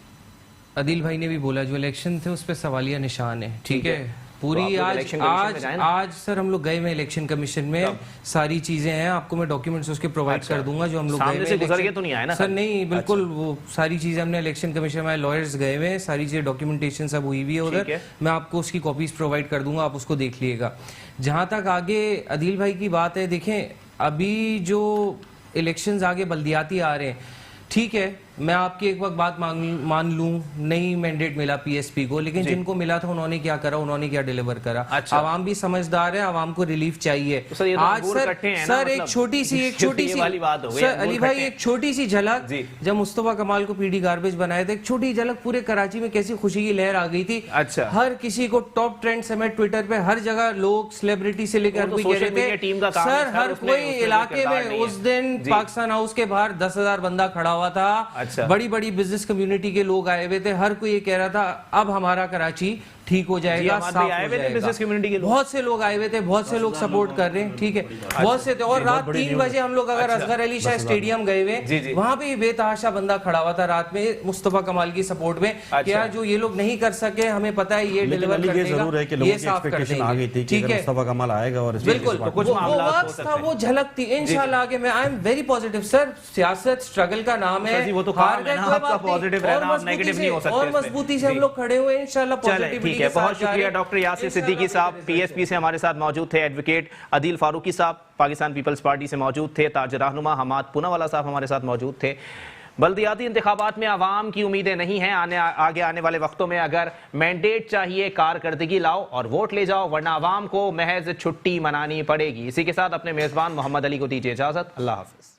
अदील भाई ने भी बोला जो इलेक्शन थे उस पर सवालिया निशान है, ठीक है। पूरी आप लोग आज इलेक्शन कमीशन में आज जाएं ना? आज सर हम लोग गए हुए इलेक्शन कमीशन में, सारी चीजें हैं, आपको मैं डॉक्यूमेंट्स उसके प्रोवाइड कर दूंगा जो हम लोग सामने गए से हुए गुजर के election- तो नहीं आए ना सर खाली? नहीं, बिल्कुल वो सारी चीजें हमने इलेक्शन कमीशन में लॉयर्स गए हुए हैं, सारी चीजें डॉक्यूमेंटेशन सब हुई हुई है ठीक उधर, है। मैं आपको उसकी कॉपीज प्रोवाइड कर दूंगा, आप उसको देख लीजिएगा। जहां तक आगे अदील भाई की बात है, देखें अभी जो इलेक्शंस आगे बल्दियाती आ रहे हैं, ठीक है, मैं आपकी एक वक्त बात मान लूं, नहीं मैंडेट मिला पीएसपी को, लेकिन जिनको मिला था उन्होंने क्या करा, उन्होंने क्या डिलीवर करा। अच्छा। आवाम भी समझदार है, आवाम को रिलीफ चाहिए। तो सर ये तो आज अंगूर सर कट्टे हैं ना, सर एक मतलब छोटी सी ये वाली बात हो गई, सर अंगूर अली भाई कट्टे एक छोटी सी झलक, जी। जब मुस्तफा कमाल को पीडी गार्बेज बनाए थे, एक छोटी झलक पूरे कराची में कैसी खुशी की लहर आ गई थी। अच्छा। हर किसी को टॉप ट्रेंड समेत ट्विटर पे हर जगह लोग सेलिब्रिटी से लेकर वो तो कोई कह सोशल रहे मीडिया टीम का थे काम है, सर सर, हर उसमें कोई कोई इलाके किरदार में नहीं उस है। दिन जी। पाकिस्तान हाउस के बाहर 10,000 बंदा खड़ा हुआ था। अच्छा। बड़ी बड़ी बिजनेस कम्युनिटी के लोग आए हुए थे, हर कोई ये कह रहा था अब हमारा कराची ठीक हो जाएगा, अहमद साफ भाई आए हो हुए थे जाएगा। business community के लोग? बहुत से लोग आए हुए थे, बहुत से लोग सपोर्ट कर रहे हैं, ठीक है, बहुत से थे। और रात 3 बजे हम लोग अगर असगर अली शाह स्टेडियम गए जी, जी। हुए, वहां पे बेतहाशा बंदा खड़ा हुआ था रात में मुस्तफा कमाल की सपोर्ट में, कि यार जो ये लोग नहीं कर सके, हमें पता है ये डिलीवर कर ये जरूर है कि देगा, लोगों ये की साफ कर एक्सपेक्टेशन आ गई थी देंगे, कि ठीक अगर है, मुस्तफा कमाल आएगा और बिल्कुल इस कुछ वो मामलात हो वक्त सकते था, हैं। वो झलक थी। इंशाल्लाह आगे मैं I am very positive sir, सियासत स्ट्रगल का नाम है, सर जी, वो तो हार काम गए है ना, कोई आपका बात नहीं। positive और रहना, आप मजबूती negative से- नहीं हो सकते और इस पे। मजबूती से हम जी। लोग खड़े हुए हैं इंशाल्लाह चलें, पॉजिटिविटी ठीक के है, साथ बहुत जा रहे शुक्रिया हैं। डॉक्टर यासिर इंशाल्लाह सिद्दीकी साहब बेहतर पीएसपी से हमारे साथ मौजूद थे, एडवोकेट आदिल फारूकी साहब पाकिस्तान पीपल्स पार्टी से मौजूद थे, ताज रहनुमा हमाद पूनावाला साहब हमारे साथ मौजूद थे। बल्दियाती इंतखाबात में आवाम की उम्मीदें नहीं हैं, आगे आने वाले वक्तों में अगर मैंडेट चाहिए कारकर्दगी लाओ और वोट ले जाओ, वरना आवाम को महज छुट्टी मनानी पड़ेगी। इसी के साथ अपने मेजबान मोहम्मद अली को दीजिए इजाजत। अल्लाह हाफिज।